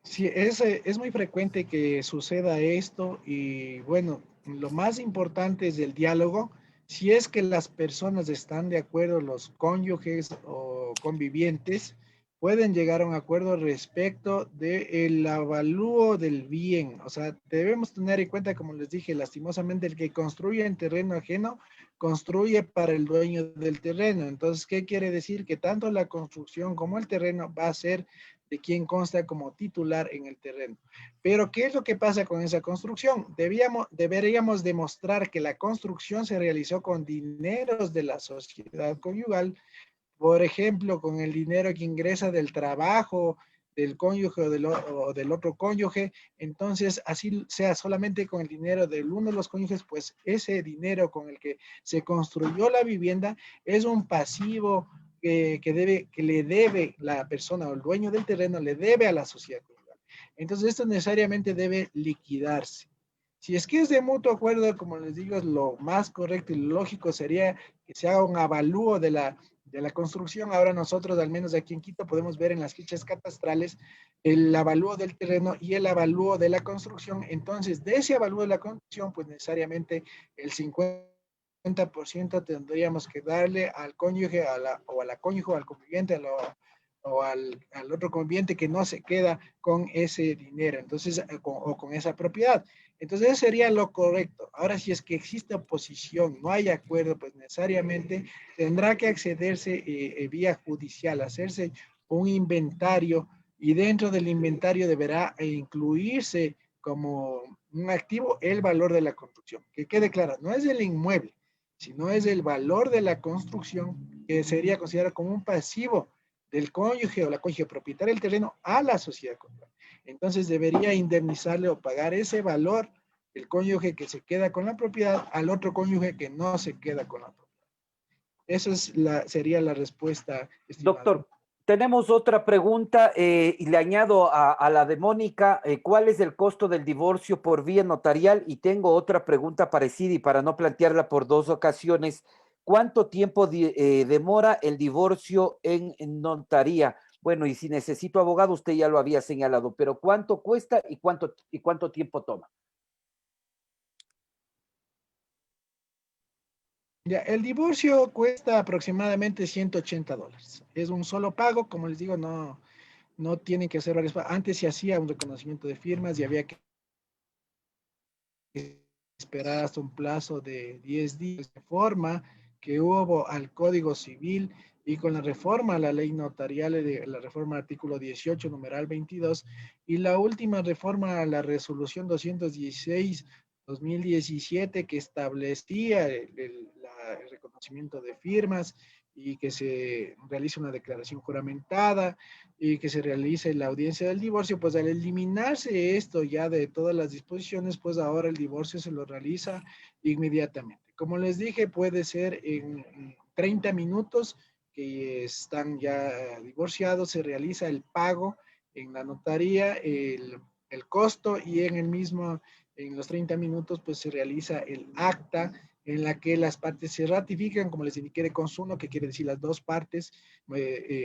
Sí, es muy frecuente que suceda esto y bueno, lo más importante es el diálogo. Si es que las personas están de acuerdo, los cónyuges o convivientes, pueden llegar a un acuerdo respecto del avalúo del bien. O sea, debemos tener en cuenta, como les dije, lastimosamente el que construye en terreno ajeno, construye para el dueño del terreno. Entonces, ¿qué quiere decir? Que tanto la construcción como el terreno va a ser de quien consta como titular en el terreno. Pero, ¿qué es lo que pasa con esa construcción? Deberíamos demostrar que la construcción se realizó con dineros de la sociedad conyugal, por ejemplo, con el dinero que ingresa del trabajo del cónyuge o del otro cónyuge, entonces así sea solamente con el dinero del uno de los cónyuges, pues ese dinero con el que se construyó la vivienda es un pasivo que le debe la persona o el dueño del terreno, le debe a la sociedad conyugal. Entonces esto necesariamente debe liquidarse. Si es que es de mutuo acuerdo, como les digo, lo más correcto y lógico sería que se haga un avalúo de la construcción. Ahora nosotros, al menos aquí en Quito, podemos ver en las fichas catastrales el avalúo del terreno y el avalúo de la construcción. Entonces, de ese avalúo de la construcción, pues necesariamente el 50% tendríamos que darle al cónyuge o a la cónyuge, al conviviente, al otro conviviente que no se queda con ese dinero, entonces, o con esa propiedad. Entonces, eso sería lo correcto. Ahora, si es que existe oposición, no hay acuerdo, pues necesariamente tendrá que accederse vía judicial, hacerse un inventario y dentro del inventario deberá incluirse como un activo el valor de la construcción. Que quede claro, no es el inmueble, sino es el valor de la construcción que sería considerado como un pasivo del cónyuge o la cónyuge propietaria del terreno a la sociedad conyugal. Entonces debería indemnizarle o pagar ese valor el cónyuge que se queda con la propiedad al otro cónyuge que no se queda con la propiedad. Esa es sería la respuesta, estimado. Doctor, Tenemos otra pregunta y le añado a la de Mónica, ¿cuál es el costo del divorcio por vía notarial? Y tengo otra pregunta parecida y para no plantearla por dos ocasiones, ¿cuánto tiempo demora el divorcio en notaría? Bueno, y si necesito abogado, usted ya lo había señalado, pero ¿cuánto cuesta y cuánto tiempo toma? Ya, el divorcio cuesta aproximadamente $180. Es un solo pago, como les digo, no tienen que hacer varios pagos. Antes se hacía un reconocimiento de firmas y había que esperar hasta un plazo de 10 días, de forma que hubo al Código Civil y con la reforma a la ley notarial, de la reforma al artículo 18, numeral 22, y la última reforma a la resolución 216 2017 que establecía el reconocimiento de firmas y que se realice una declaración juramentada y que se realice la audiencia del divorcio, pues al eliminarse esto ya de todas las disposiciones, pues ahora el divorcio se lo realiza inmediatamente. Como les dije, puede ser en 30 minutos que están ya divorciados, se realiza el pago en la notaría, el costo y en el mismo, en los 30 minutos, pues se realiza el acta en la que las partes se ratifican, como les indiqué, de consumo, que quiere decir las dos partes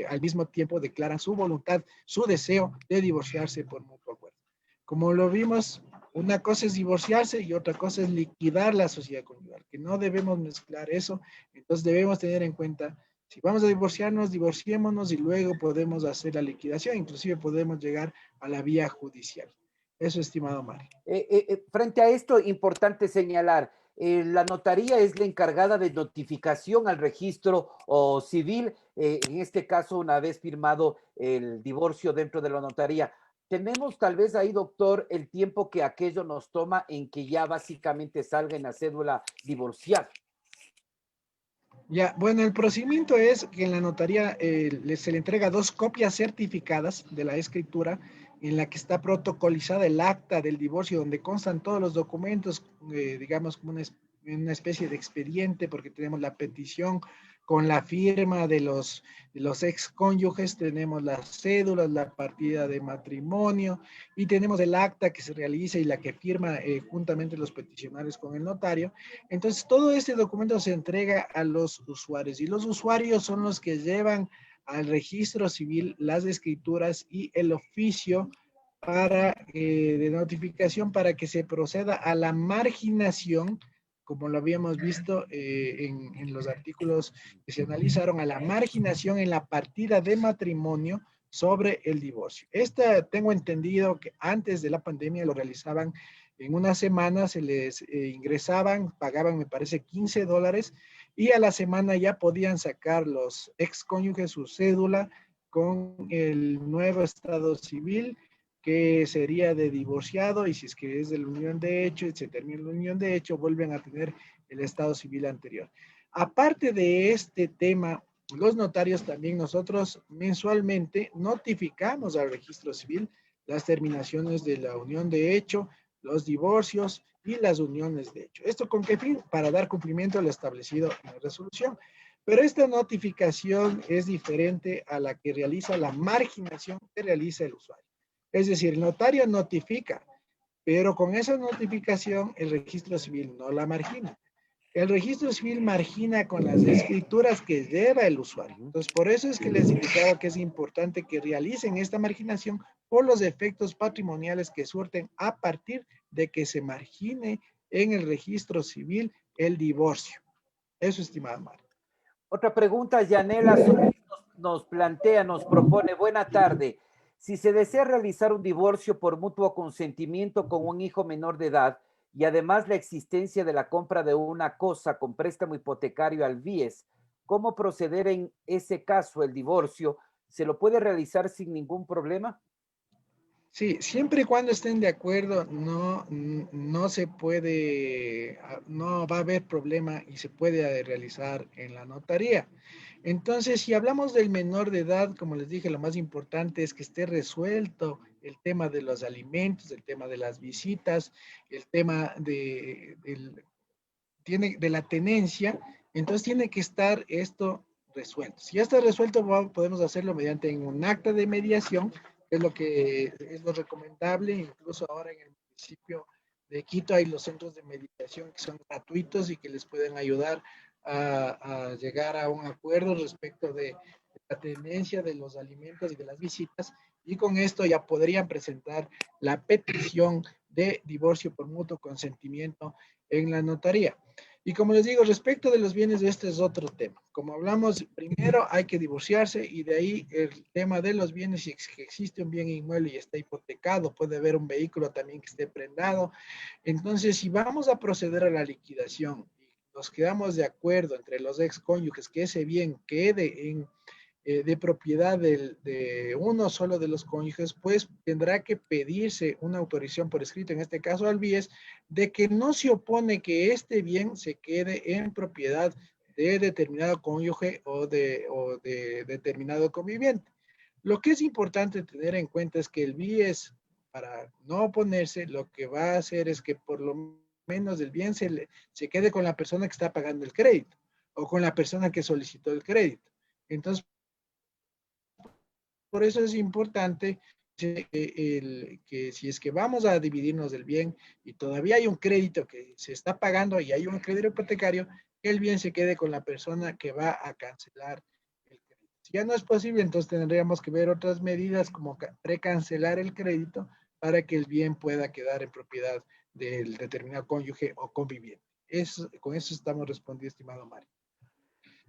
al mismo tiempo declaran su voluntad, su deseo de divorciarse por mutuo acuerdo. Como lo vimos, una cosa es divorciarse y otra cosa es liquidar la sociedad conyugal, que no debemos mezclar eso, entonces debemos tener en cuenta, si vamos a divorciarnos, divorciémonos y luego podemos hacer la liquidación, inclusive podemos llegar a la vía judicial. Eso, estimado Mario. Frente a esto, importante señalar, la notaría es la encargada de notificación al registro civil, en este caso, una vez firmado el divorcio dentro de la notaría. Tenemos tal vez ahí, doctor, el tiempo que aquello nos toma en que ya básicamente salga en la cédula divorciada. Ya, bueno, el procedimiento es que en la notaría se le entrega dos copias certificadas de la escritura en la que está protocolizada el acta del divorcio, donde constan todos los documentos, digamos, como una especie de expediente, porque tenemos la petición con la firma de los ex cónyuges, tenemos las cédulas, la partida de matrimonio y tenemos el acta que se realiza y la que firma juntamente los peticionarios con el notario. Entonces, todo este documento se entrega a los usuarios y los usuarios son los que llevan al registro civil las escrituras y el oficio de notificación para que se proceda a la marginación, como lo habíamos visto en los artículos que se analizaron, a la marginación en la partida de matrimonio sobre el divorcio. Esta tengo entendido que antes de la pandemia lo realizaban en una semana, se les ingresaban, pagaban me parece $15 y a la semana ya podían sacar los ex cónyuges su cédula con el nuevo estado civil que sería de divorciado y si es que es de la unión de hecho y se termina la unión de hecho, vuelven a tener el estado civil anterior. Aparte de este tema, los notarios también nosotros mensualmente notificamos al registro civil las terminaciones de la unión de hecho, los divorcios y las uniones de hecho. ¿Esto con qué fin? Para dar cumplimiento a lo establecido en la resolución. Pero esta notificación es diferente a la que realiza la marginación que realiza el usuario. Es decir, el notario notifica, pero con esa notificación el registro civil no la margina. El registro civil margina con las escrituras que lleva el usuario. Entonces, por eso es que les indicaba que es importante que realicen esta marginación por los efectos patrimoniales que surten a partir de que se margine en el registro civil el divorcio. Eso, estimado Mario. Otra pregunta, Yanela nos plantea, nos propone, buena tarde. Si se desea realizar un divorcio por mutuo consentimiento con un hijo menor de edad y además la existencia de la compra de una cosa con préstamo hipotecario al BIES, ¿cómo proceder en ese caso el divorcio? ¿Se lo puede realizar sin ningún problema? Sí, siempre y cuando estén de acuerdo, no se puede, no va a haber problema y se puede realizar en la notaría. Entonces, si hablamos del menor de edad, como les dije, lo más importante es que esté resuelto el tema de los alimentos, el tema de las visitas, el tema de la tenencia. Entonces, tiene que estar esto resuelto. Si ya está resuelto, podemos hacerlo mediante un acta de mediación, que es lo que es lo recomendable. Incluso ahora en el municipio de Quito hay los centros de mediación que son gratuitos y que les pueden ayudar a llegar a un acuerdo respecto de la tenencia de los alimentos y de las visitas, y con esto ya podrían presentar la petición de divorcio por mutuo consentimiento en la notaría. Y como les digo, respecto de los bienes, este es otro tema. Como hablamos, primero hay que divorciarse, y de ahí el tema de los bienes, si existe un bien inmueble y está hipotecado, puede haber un vehículo también que esté prendado. Entonces, si vamos a proceder a la liquidación y nos quedamos de acuerdo entre los ex cónyuges que ese bien quede de propiedad de uno solo de los cónyuges, pues tendrá que pedirse una autorización por escrito, en este caso al BIES, de que no se opone que este bien se quede en propiedad de determinado cónyuge o de determinado conviviente. Lo que es importante tener en cuenta es que el BIES, para no oponerse, lo que va a hacer es que por lo menos el bien se quede con la persona que está pagando el crédito o con la persona que solicitó el crédito. Entonces, por eso es importante que si es que vamos a dividirnos del bien y todavía hay un crédito que se está pagando y hay un crédito hipotecario, que el bien se quede con la persona que va a cancelar el crédito. Si ya no es posible, entonces tendríamos que ver otras medidas como precancelar el crédito para que el bien pueda quedar en propiedad del determinado cónyuge o conviviente. Con eso estamos respondiendo, estimado Mario.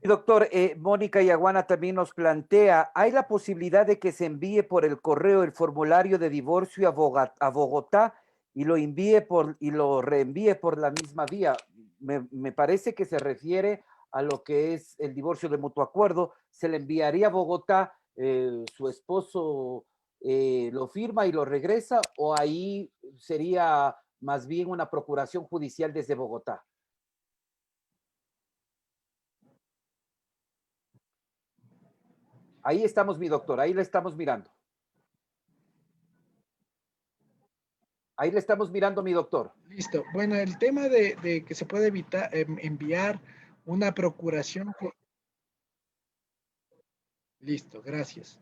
Y doctor, Mónica Yaguana también nos plantea, ¿hay la posibilidad de que se envíe por el correo el formulario de divorcio a Bogotá y lo y lo reenvíe por la misma vía? Me parece que se refiere a lo que es el divorcio de mutuo acuerdo. ¿Se le enviaría a Bogotá, su esposo lo firma y lo regresa, o ahí sería más bien una procuración judicial desde Bogotá? Ahí estamos, mi doctor, ahí le estamos mirando. Ahí le estamos mirando, mi doctor. Listo. Bueno, el tema de que se puede evitar enviar una procuración. Listo, gracias.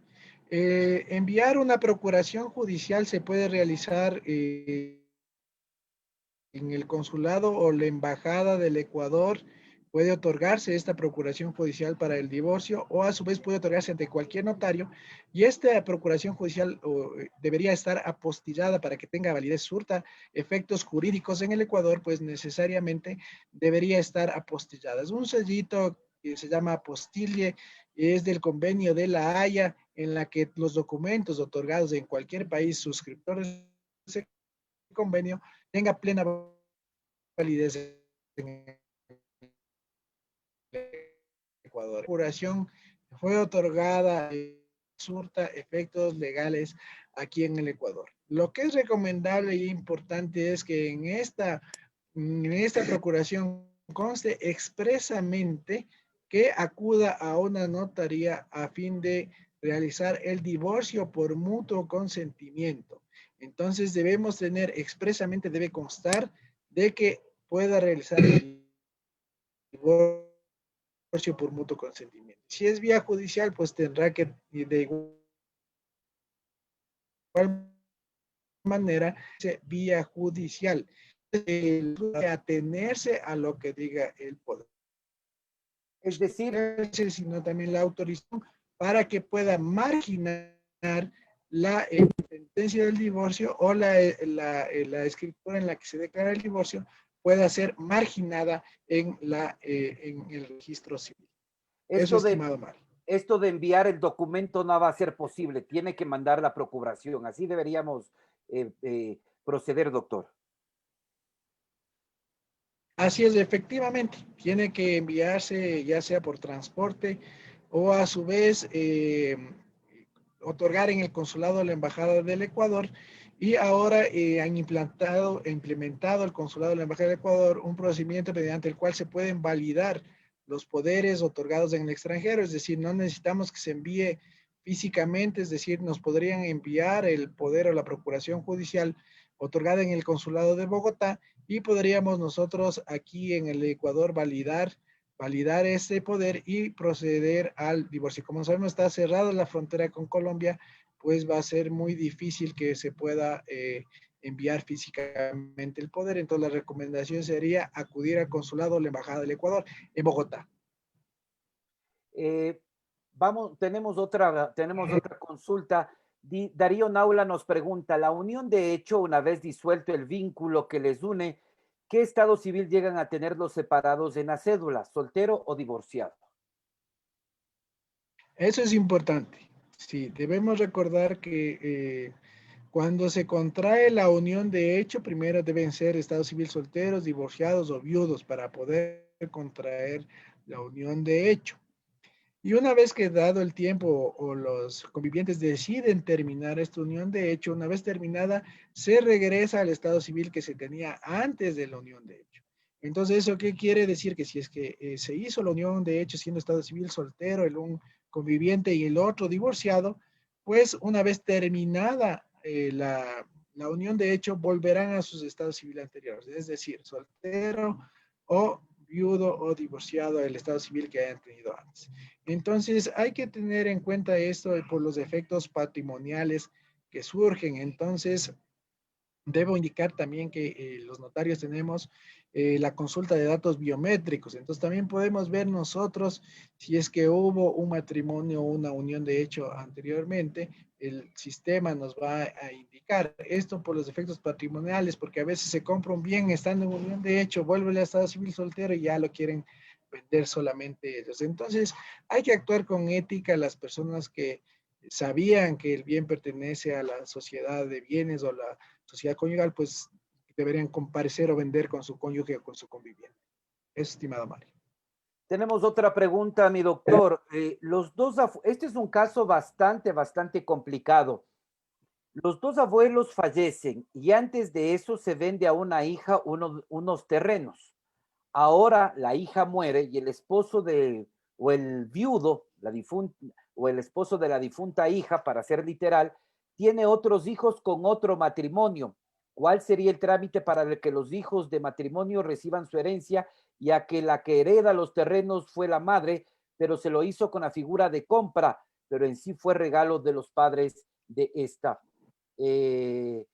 Enviar una procuración judicial se puede realizar en el consulado o la embajada del Ecuador. Puede otorgarse esta procuración judicial para el divorcio, o a su vez puede otorgarse ante cualquier notario, y esta procuración judicial debería estar apostillada para que tenga validez, surta efectos jurídicos en el Ecuador, pues necesariamente debería estar apostillada. Es un sellito que se llama apostille, es del convenio de La Haya, en la que los documentos otorgados en cualquier país suscriptores de ese convenio tenga plena validez en Ecuador. La procuración fue otorgada, surta efectos legales aquí en el Ecuador. Lo que es recomendable y importante es que en esta procuración conste expresamente que acuda a una notaría a fin de realizar el divorcio por mutuo consentimiento. Entonces debemos tener expresamente, debe constar de que pueda realizar el divorcio por mutuo consentimiento. Si es vía judicial, pues tendrá que de igual manera vía judicial atenerse a lo que diga el poder, Es decir, sino también la autorización para que pueda marginar la sentencia del divorcio o la escritura en la que se declara el divorcio pueda ser marginada en el registro civil. Eso, esto de, estimado Mario. esto de enviar el documento no va a ser posible, tiene que mandar la procuración. Así deberíamos proceder, doctor. Así es, efectivamente, tiene que enviarse ya sea por transporte o a su vez otorgar en el consulado de la Embajada del Ecuador, y ahora han implementado el consulado de la Embajada del Ecuador un procedimiento mediante el cual se pueden validar los poderes otorgados en el extranjero, es decir, no necesitamos que se envíe físicamente, es decir, nos podrían enviar el poder o la procuración judicial otorgada en el consulado de Bogotá, y podríamos nosotros aquí en el Ecuador validar validar ese poder y proceder al divorcio. Como sabemos, está cerrada la frontera con Colombia, pues va a ser muy difícil que se pueda enviar físicamente el poder. Entonces, la recomendación sería acudir al consulado o la embajada del Ecuador en Bogotá. Eh, tenemos otra consulta. Darío Naula nos pregunta, la unión de hecho, una vez disuelto el vínculo que les une, ¿qué estado civil llegan a tener los separados en la cédula, soltero o divorciado? Eso es importante. Sí, debemos recordar que cuando se contrae la unión de hecho, primero deben ser estados civil solteros, divorciados o viudos para poder contraer la unión de hecho. Y una vez que dado el tiempo o los convivientes deciden terminar esta unión de hecho, una vez terminada, se regresa al estado civil que se tenía antes de la unión de hecho. Entonces, ¿eso qué quiere decir? Que si es que se hizo la unión de hecho siendo estado civil soltero, el un conviviente y el otro divorciado, pues una vez terminada la unión de hecho, volverán a sus estados civiles anteriores, es decir, soltero o viudo o divorciado del estado civil que hayan tenido antes. Entonces, hay que tener en cuenta esto por los efectos patrimoniales que surgen. Entonces, debo indicar también que los notarios tenemos la consulta de datos biométricos. Entonces, también podemos ver nosotros si es que hubo un matrimonio o una unión de hecho anteriormente, el sistema nos va a indicar esto por los efectos patrimoniales, porque a veces se compra un bien estando en unión de hecho, vuelve al estado civil soltero y ya lo quieren vender solamente ellos. Entonces, hay que actuar con ética las personas que sabían que el bien pertenece a la sociedad de bienes o la sociedad conyugal, pues deberían comparecer o vender con su cónyuge o con su conviviente. Eso, estimado Mario. Tenemos otra pregunta, mi doctor. Este es un caso bastante complicado. Los dos abuelos fallecen y antes de eso se vende a una hija unos terrenos. Ahora la hija muere y el esposo o el viudo, o el esposo de la difunta hija, para ser literal, tiene otros hijos con otro matrimonio. ¿Cuál sería el trámite para el que los hijos de matrimonio reciban su herencia, ya que la que hereda los terrenos fue la madre, pero se lo hizo con la figura de compra, pero en sí fue regalo de los padres de esta? Eh,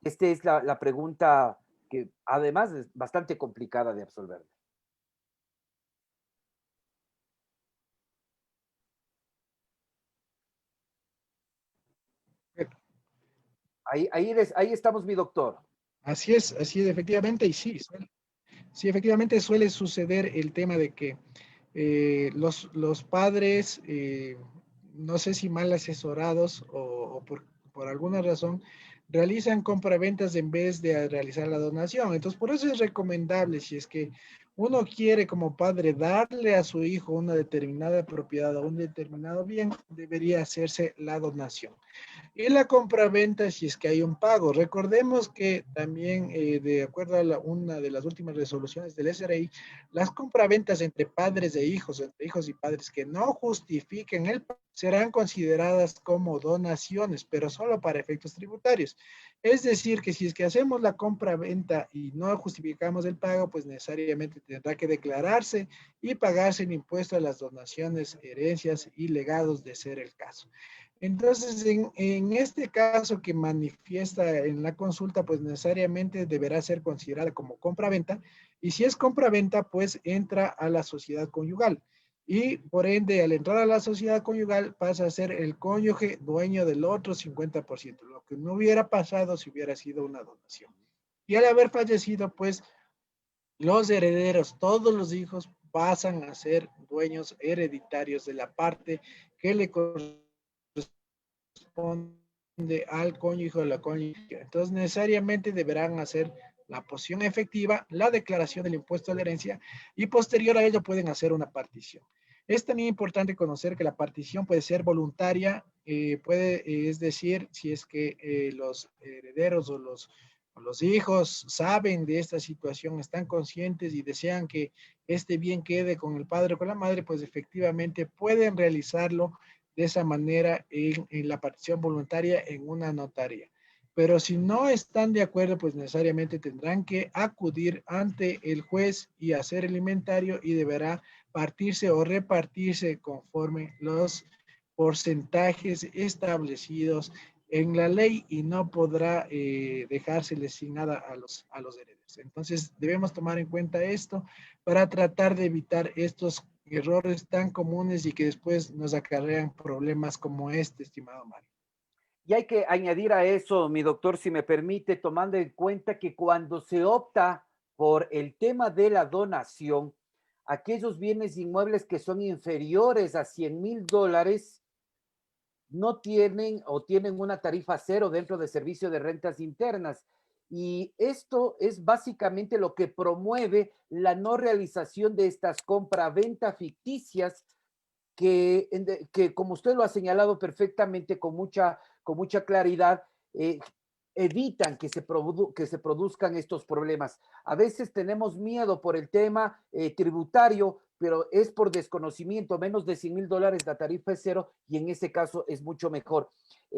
esta es la pregunta que además es bastante complicada de absolver. Ahí estamos, mi doctor. Así es, efectivamente, y sí, sí, efectivamente suele suceder el tema de que los padres, no sé si mal asesorados o por alguna razón, realizan compraventas en vez de realizar la donación. Entonces, por eso es recomendable, si es que uno quiere como padre darle a su hijo una determinada propiedad o un determinado bien, debería hacerse la donación. Y la compraventa si es que hay un pago. Recordemos que también, de acuerdo a una de las últimas resoluciones del SRI, las compraventas entre padres e hijos, entre hijos y padres que no justifiquen el pago, serán consideradas como donaciones, pero solo para efectos tributarios. Es decir, que si es que hacemos la compraventa y no justificamos el pago, pues necesariamente tendrá que declararse y pagarse el impuesto a las donaciones, herencias y legados de ser el caso. Entonces, en este caso que manifiesta en la consulta, pues necesariamente deberá ser considerada como compra-venta. Y si es compra-venta, pues entra a la sociedad conyugal. Y por ende, al entrar a la sociedad conyugal, pasa a ser el cónyuge dueño del otro 50%, lo que no hubiera pasado si hubiera sido una donación. Y al haber fallecido, pues los herederos, todos los hijos, pasan a ser dueños hereditarios de la parte que le corresponde al cónyuge o la cónyuge. Entonces, necesariamente deberán hacer la posición efectiva, la declaración del impuesto a la herencia y posterior a ello pueden hacer una partición. Es también importante conocer que la partición puede ser voluntaria, es decir, si es que los herederos o los hijos saben de esta situación, están conscientes y desean que este bien quede con el padre o con la madre, pues efectivamente pueden realizarlo de esa manera en la partición voluntaria en una notaría. Pero si no están de acuerdo, pues necesariamente tendrán que acudir ante el juez y hacer el inventario y deberá partirse o repartirse conforme los porcentajes establecidos en la ley y no podrá dejárseles sin nada a los herederos. Entonces, debemos tomar en cuenta esto para tratar de evitar estos errores tan comunes y que después nos acarrean problemas como este, estimado Mario. Y hay que añadir a eso, mi doctor, si me permite, tomando en cuenta que cuando se opta por el tema de la donación, aquellos bienes inmuebles que son inferiores a $100,000 no tienen o tienen una tarifa cero dentro del servicio de rentas internas. Y esto es básicamente lo que promueve la no realización de estas compra-venta ficticias que, como usted lo ha señalado perfectamente con mucha claridad, evitan que se produzcan estos problemas. A veces tenemos miedo por el tema tributario, pero es por desconocimiento. Menos de $100,000 la tarifa es cero y en ese caso es mucho mejor.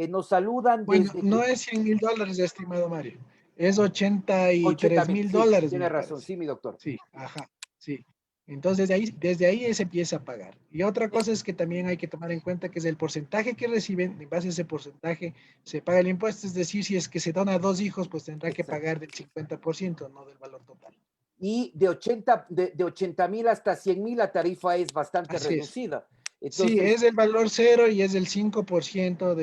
Nos saludan Bueno, desde no es $100,000, estimado Mario, es 83 80,000. mil Sí, dólares, tiene me razón, parece. sí, mi doctor. Sí, ajá, sí. Entonces, desde ahí se empieza a pagar. Y otra cosa es que también hay que tomar en cuenta que es el porcentaje que reciben, en base a ese porcentaje se paga el impuesto, es decir, si es que se dona a 2 hijos, pues tendrá que Exacto. pagar del 50%, no del valor total. Y de 80,000 hasta 100,000 la tarifa es bastante Así es. reducida. Sí, Entonces, es el valor cero y es el 5%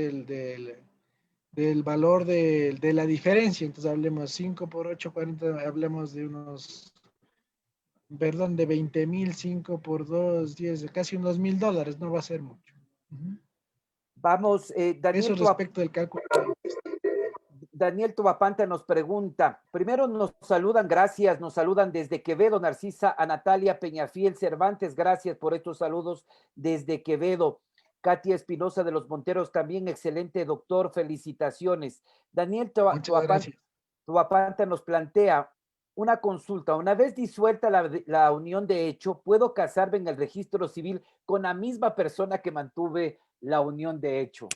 del valor de la diferencia. Entonces hablemos 5 por 8, 40, hablemos de unos, perdón, de 20,000, 5 por 2, 10, casi unos $1,000, no va a ser mucho. vamos, Eso respecto del cálculo. Daniel Tobapanta nos pregunta, primero nos saludan, gracias, nos saludan desde Quevedo, Narcisa, a Natalia Peñafiel Cervantes, gracias por estos saludos desde Quevedo. Katia Espinosa de los Monteros, también excelente doctor, felicitaciones. Daniel Muchas gracias. Tobapanta nos plantea una consulta, una vez disuelta la unión de hecho, ¿puedo casarme en el registro civil con la misma persona que mantuve la unión de hecho?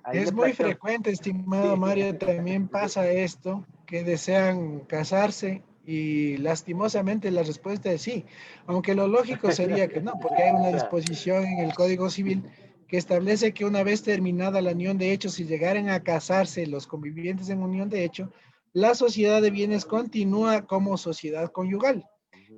Ahí Es le muy planteo. frecuente, estimado Sí. Mario, también pasa esto, que desean casarse y lastimosamente la respuesta es sí, aunque lo lógico sería que no, porque hay una disposición en el Código Civil que establece que una vez terminada la unión de hecho, si llegaran a casarse los convivientes en unión de hecho, la sociedad de bienes continúa como sociedad conyugal.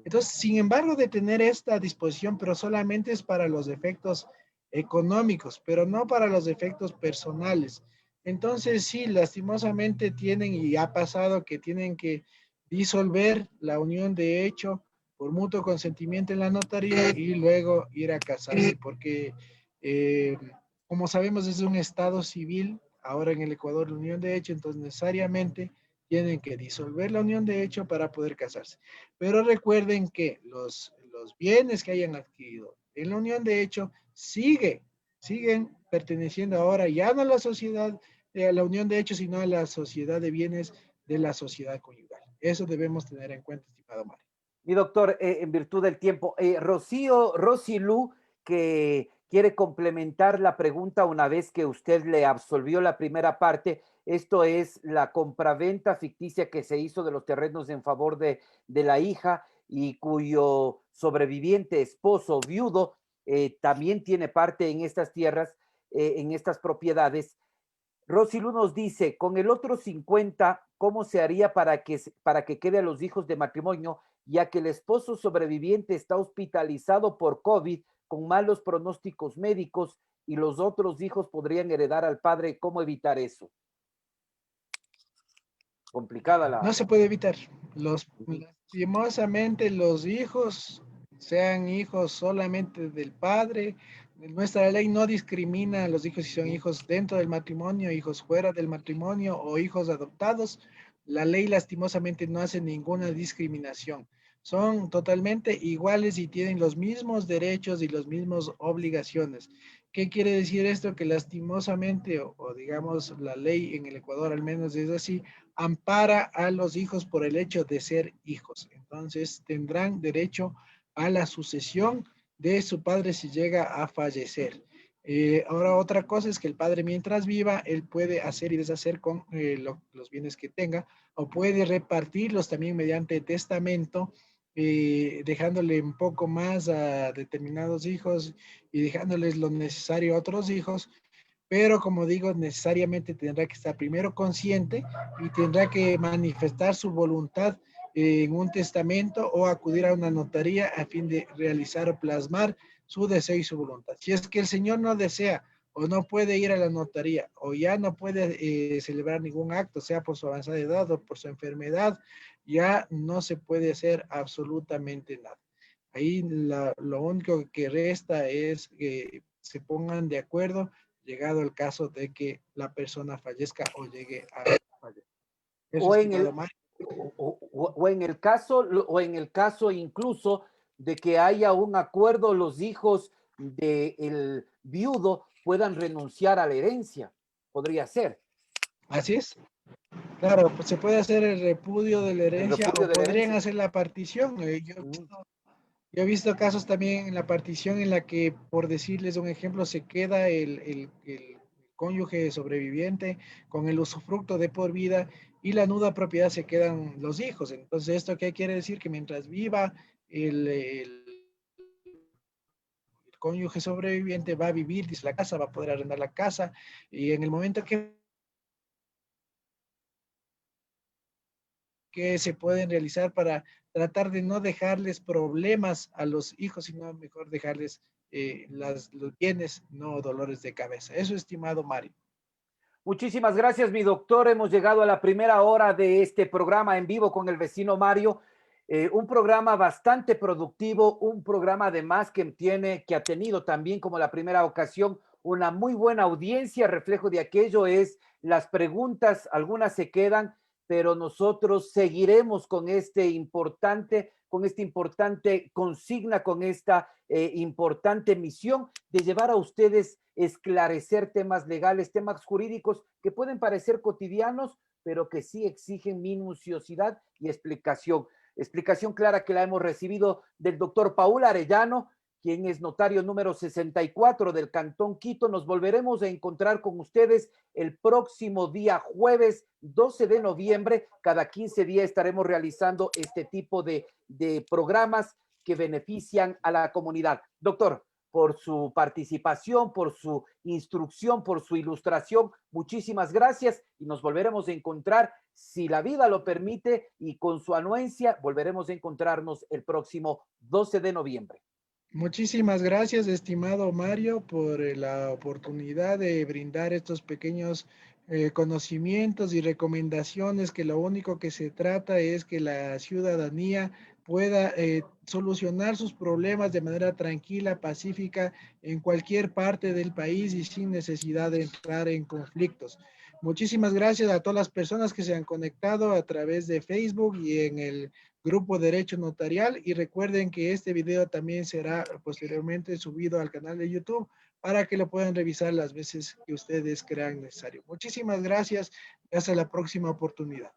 Entonces, sin embargo, de tener esta disposición, pero solamente es para los efectos económicos, pero no para los efectos personales. Entonces, sí, lastimosamente tienen y ha pasado que tienen que disolver la unión de hecho por mutuo consentimiento en la notaría y luego ir a casarse, porque eh, como sabemos es un estado civil, ahora en el Ecuador la unión de hecho, entonces necesariamente tienen que disolver la unión de hecho para poder casarse. Pero recuerden que los bienes que hayan adquirido en la unión de hecho siguen perteneciendo ahora ya no a la sociedad, a la unión de hecho, sino a la sociedad de bienes de la sociedad conyugal. Eso debemos tener en cuenta, estimado Mario. Mi doctor, en virtud del tiempo, Rosy Lu, que quiere complementar la pregunta una vez que usted le absolvió la primera parte, esto es la compraventa ficticia que se hizo de los terrenos en favor de la hija y cuyo sobreviviente esposo viudo también tiene parte en estas tierras, en estas propiedades. Rosilu nos dice, con el otro 50, ¿cómo se haría para que quede a los hijos de matrimonio, ya que el esposo sobreviviente está hospitalizado por COVID con malos pronósticos médicos y los otros hijos podrían heredar al padre? ¿Cómo evitar eso? Complicada No la... se puede evitar. Lastimosamente, los hijos, sean hijos solamente del padre, nuestra ley no discrimina a los hijos si son hijos dentro del matrimonio, hijos fuera del matrimonio o hijos adoptados. La ley lastimosamente no hace ninguna discriminación. Son totalmente iguales y tienen los mismos derechos y las mismas obligaciones. ¿Qué quiere decir esto? Que lastimosamente, o digamos la ley en el Ecuador al menos es así, ampara a los hijos por el hecho de ser hijos. Entonces tendrán derecho a la sucesión de su padre si llega a fallecer. Ahora otra cosa es que el padre mientras viva, él puede hacer y deshacer con los bienes que tenga o puede repartirlos también mediante testamento dejándole un poco más a determinados hijos y dejándoles lo necesario a otros hijos, pero como digo, necesariamente tendrá que estar primero consciente y tendrá que manifestar su voluntad en un testamento o acudir a una notaría a fin de realizar o plasmar su deseo y su voluntad. Si es que el señor no desea o no puede ir a la notaría o ya no puede celebrar ningún acto, sea por su avanzada edad o por su enfermedad, ya no se puede hacer absolutamente nada. Ahí lo único que resta es que se pongan de acuerdo llegado el caso de que la persona fallezca o llegue a fallecer. Eso, O en estimado el, Mario. o en el caso incluso de que haya un acuerdo, los hijos del viudo puedan renunciar a la herencia. Podría ser Así es. Claro, pues se puede hacer el repudio de la el herencia repudio o de la podrían herencia. hacer la partición. Mm. Yo he visto casos también en la partición en la que, por decirles un ejemplo, se queda el cónyuge sobreviviente con el usufructo de por vida y la nuda propiedad se quedan los hijos. Entonces, ¿esto qué quiere decir? Que mientras viva el cónyuge sobreviviente va a vivir, dice la casa, va a poder arrendar la casa y en el momento que se pueden realizar para tratar de no dejarles problemas a los hijos, sino mejor dejarles los bienes, no dolores de cabeza. Eso, estimado Mario. Muchísimas gracias, mi doctor. Hemos llegado a la primera hora de este programa en vivo con el vecino Mario. Un programa bastante productivo, un programa además que ha tenido también como la primera ocasión una muy buena audiencia. Reflejo de aquello es las preguntas, algunas se quedan, pero nosotros seguiremos con esta importante consigna, con esta importante misión de llevar a ustedes esclarecer temas legales, temas jurídicos que pueden parecer cotidianos, pero que sí exigen minuciosidad y explicación. Explicación clara que la hemos recibido del doctor Paul Arellano, quien es notario número 64 del Cantón Quito. Nos volveremos a encontrar con ustedes el próximo día jueves 12 de noviembre. Cada 15 días estaremos realizando este tipo de programas que benefician a la comunidad. Doctor, por su participación, por su instrucción, por su ilustración. Muchísimas gracias y nos volveremos a encontrar, si la vida lo permite y con su anuencia, volveremos a encontrarnos el próximo 12 de noviembre. Muchísimas gracias, estimado Mario, por la oportunidad de brindar estos pequeños conocimientos y recomendaciones, que lo único que se trata es que la ciudadanía pueda solucionar sus problemas de manera tranquila, pacífica, en cualquier parte del país y sin necesidad de entrar en conflictos. Muchísimas gracias a todas las personas que se han conectado a través de Facebook y en el Grupo Derecho Notarial, y recuerden que este video también será posteriormente subido al canal de YouTube para que lo puedan revisar las veces que ustedes crean necesario. Muchísimas gracias y hasta la próxima oportunidad.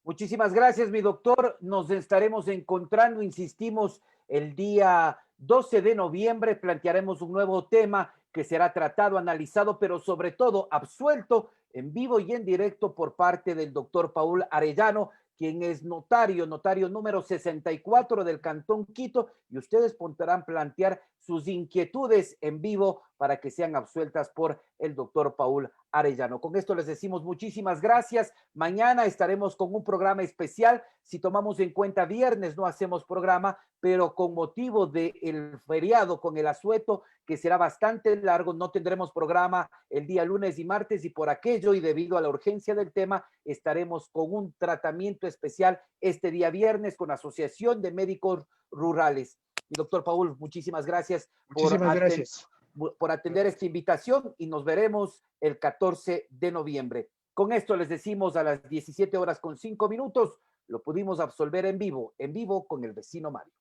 Muchísimas gracias, mi doctor. Nos estaremos encontrando, insistimos, el día 12 de noviembre. Plantearemos un nuevo tema que será tratado, analizado, pero sobre todo absuelto en vivo y en directo por parte del doctor Paul Arellano, quien es notario número 64 del Cantón Quito, y ustedes podrán plantear sus inquietudes en vivo para que sean absueltas por el doctor Paul Arellano. Con esto les decimos muchísimas gracias. Mañana estaremos con un programa especial. Si tomamos en cuenta viernes no hacemos programa, pero con motivo del feriado con el asueto, que será bastante largo, no tendremos programa el día lunes y martes, y por aquello y debido a la urgencia del tema, estaremos con un tratamiento especial este día viernes con Asociación de Médicos Rurales. Y doctor Paul, muchísimas gracias Muchísimas gracias. por atender esta invitación y nos veremos el 14 de noviembre. Con esto les decimos a las 17 horas con 5 minutos, lo pudimos absolver en vivo con el vecino Mario.